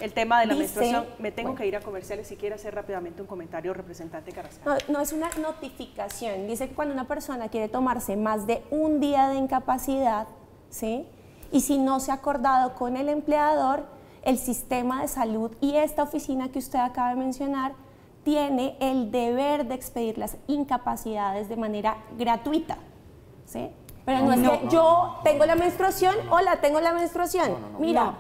el tema de la menstruación. Me tengo que ir a comerciales, si quiere hacer rápidamente un comentario, representante Carrascal. No es una notificación, dice que cuando una persona quiere tomarse más de un día de incapacidad, ¿sí? Y si no se ha acordado con el empleador, el sistema de salud y esta oficina que usted acaba de mencionar tiene el deber de expedir las incapacidades de manera gratuita, ¿sí? Pero no es que yo tengo la menstruación, hola, tengo la menstruación. Mira,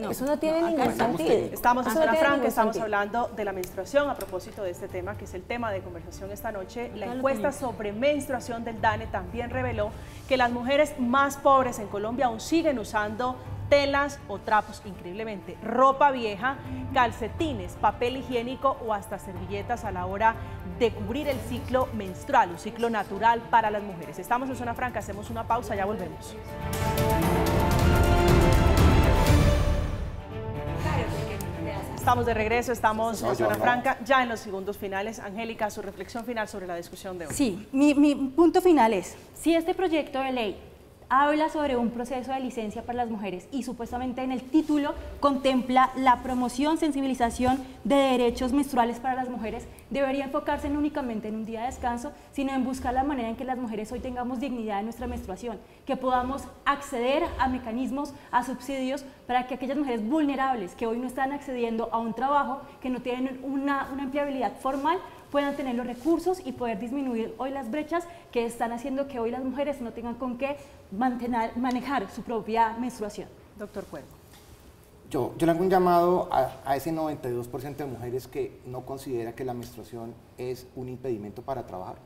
eso no tiene ningún sentido. Estamos en Zona Franca, estamos hablando de la menstruación a propósito de este tema, que es el tema de conversación esta noche. La encuesta sobre menstruación del DANE también reveló que las mujeres más pobres en Colombia aún siguen usando telas o trapos, increíblemente, ropa vieja, calcetines, papel higiénico o hasta servilletas a la hora de cubrir el ciclo menstrual, un ciclo natural para las mujeres. Estamos en Zona Franca, hacemos una pausa, ya volvemos. Estamos de regreso, estamos en Zona Franca, ya en los segundos finales. Angélica, su reflexión final sobre la discusión de hoy. Sí, mi punto final es, si este proyecto de ley habla sobre un proceso de licencia para las mujeres y supuestamente en el título contempla la promoción, sensibilización de derechos menstruales para las mujeres, debería enfocarse no únicamente en un día de descanso, sino en buscar la manera en que las mujeres hoy tengamos dignidad en nuestra menstruación, que podamos acceder a mecanismos, a subsidios, para que aquellas mujeres vulnerables que hoy no están accediendo a un trabajo, que no tienen una empleabilidad formal, puedan tener los recursos y poder disminuir hoy las brechas que están haciendo que hoy las mujeres no tengan con qué manejar su propia menstruación. Doctor Cuervo. Yo le hago un llamado a ese 92% de mujeres que no considera que la menstruación es un impedimento para trabajar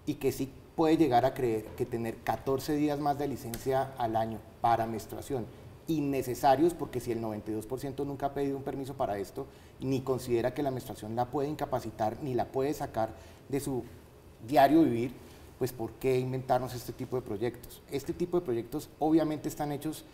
y que sí puede llegar a creer que tener 14 días más de licencia al año para menstruación innecesarios, porque si el 92% nunca ha pedido un permiso para esto, ni considera que la menstruación la puede incapacitar, ni la puede sacar de su diario vivir, pues ¿por qué inventarnos este tipo de proyectos? Este tipo de proyectos obviamente están hechos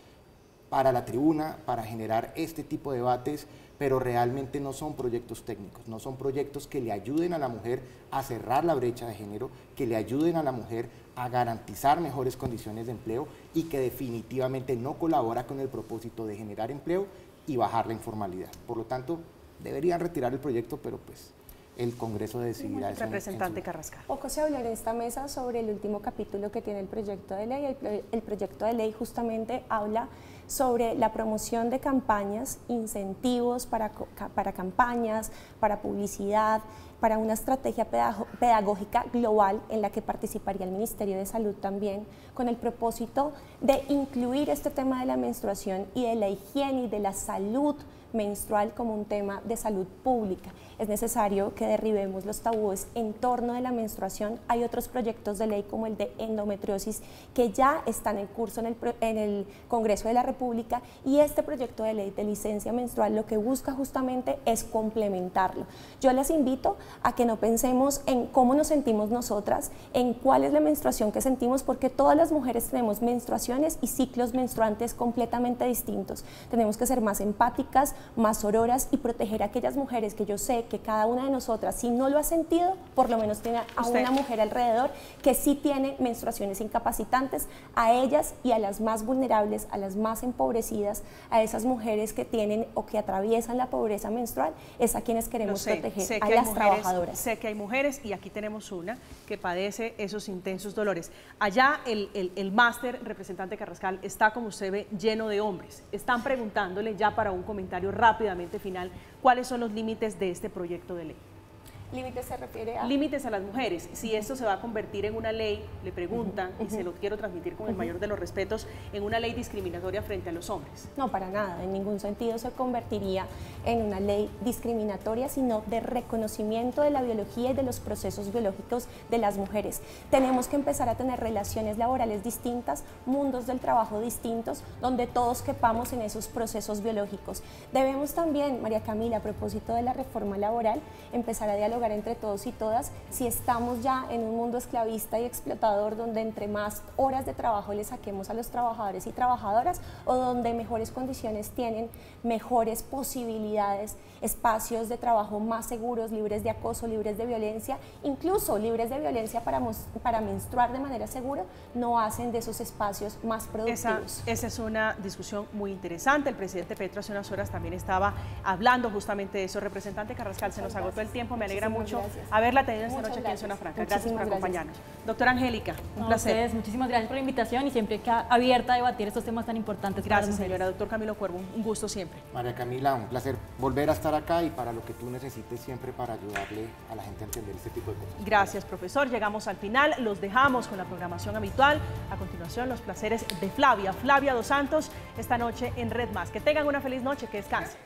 para la tribuna, para generar este tipo de debates, pero realmente no son proyectos técnicos, no son proyectos que le ayuden a la mujer a cerrar la brecha de género, que le ayuden a la mujer a garantizar mejores condiciones de empleo y que definitivamente no colabora con el propósito de generar empleo y bajar la informalidad. Por lo tanto, deberían retirar el proyecto, pero pues el Congreso decidirá eso. Representante Carrascal. Poco se habló en esta mesa sobre el último capítulo que tiene el proyecto de ley. El proyecto de ley justamente habla sobre la promoción de campañas, incentivos para campañas, para publicidad, para una estrategia pedagógica global en la que participaría el Ministerio de Salud también, con el propósito de incluir este tema de la menstruación y de la higiene y de la salud menstrual como un tema de salud pública. Es necesario que derribemos los tabúes en torno de la menstruación. Hay otros proyectos de ley como el de endometriosis que ya están en curso en el Congreso de la República, y este proyecto de ley de licencia menstrual lo que busca justamente es complementarlo. Yo les invito a que no pensemos en cómo nos sentimos nosotras, en cuál es la menstruación que sentimos, porque todas las mujeres tenemos menstruaciones y ciclos menstruantes completamente distintos. Tenemos que ser más empáticas, más sororas y proteger a aquellas mujeres que yo sé que cada una de nosotras, si no lo ha sentido, por lo menos tiene a una mujer alrededor que sí tiene menstruaciones incapacitantes, a ellas y a las más vulnerables, a las más empobrecidas, a esas mujeres que tienen o que atraviesan la pobreza menstrual, es a quienes queremos proteger, a las trabajadoras. Sé que hay mujeres, y aquí tenemos una que padece esos intensos dolores. Allá el máster, representante Carrascal, está, como usted ve, lleno de hombres. Están preguntándole, ya para un comentario rápidamente final, cuáles son los límites de este proyecto de ley. ¿Límites se refiere a? Límites a las mujeres. Si esto se va a convertir en una ley, le preguntan, y se lo quiero transmitir con el mayor de los respetos, en una ley discriminatoria frente a los hombres. No, para nada, en ningún sentido se convertiría en una ley discriminatoria, sino de reconocimiento de la biología y de los procesos biológicos de las mujeres. Tenemos que empezar a tener relaciones laborales distintas, mundos del trabajo distintos, donde todos quepamos en esos procesos biológicos. Debemos también, María Camila, a propósito de la reforma laboral, empezar a dialogar entre todos y todas si estamos ya en un mundo esclavista y explotador, donde entre más horas de trabajo le saquemos a los trabajadores y trabajadoras, o donde mejores condiciones tienen, mejores posibilidades, espacios de trabajo más seguros, libres de acoso, libres de violencia, incluso libres de violencia para menstruar de manera segura, no hacen de esos espacios más productivos. Esa es una discusión muy interesante. El presidente Petro hace unas horas también estaba hablando justamente de eso. Representante Carrascal, se nos agotó el tiempo, me alegra mucho haberla tenido esta noche aquí en Zona Franca. Gracias por acompañarnos. Doctora Angélica, un placer. Ustedes, muchísimas gracias por la invitación y siempre abierta a debatir estos temas tan importantes. Gracias, señora. Doctor Camilo Cuervo, un gusto siempre. María Camila, un placer volver a estar acá y para lo que tú necesites siempre para ayudarle a la gente a entender este tipo de cosas. Gracias, profesor. Llegamos al final, los dejamos con la programación habitual. A continuación, los placeres de Flavia Dos Santos, esta noche en Red Más. Que tengan una feliz noche, que descansen.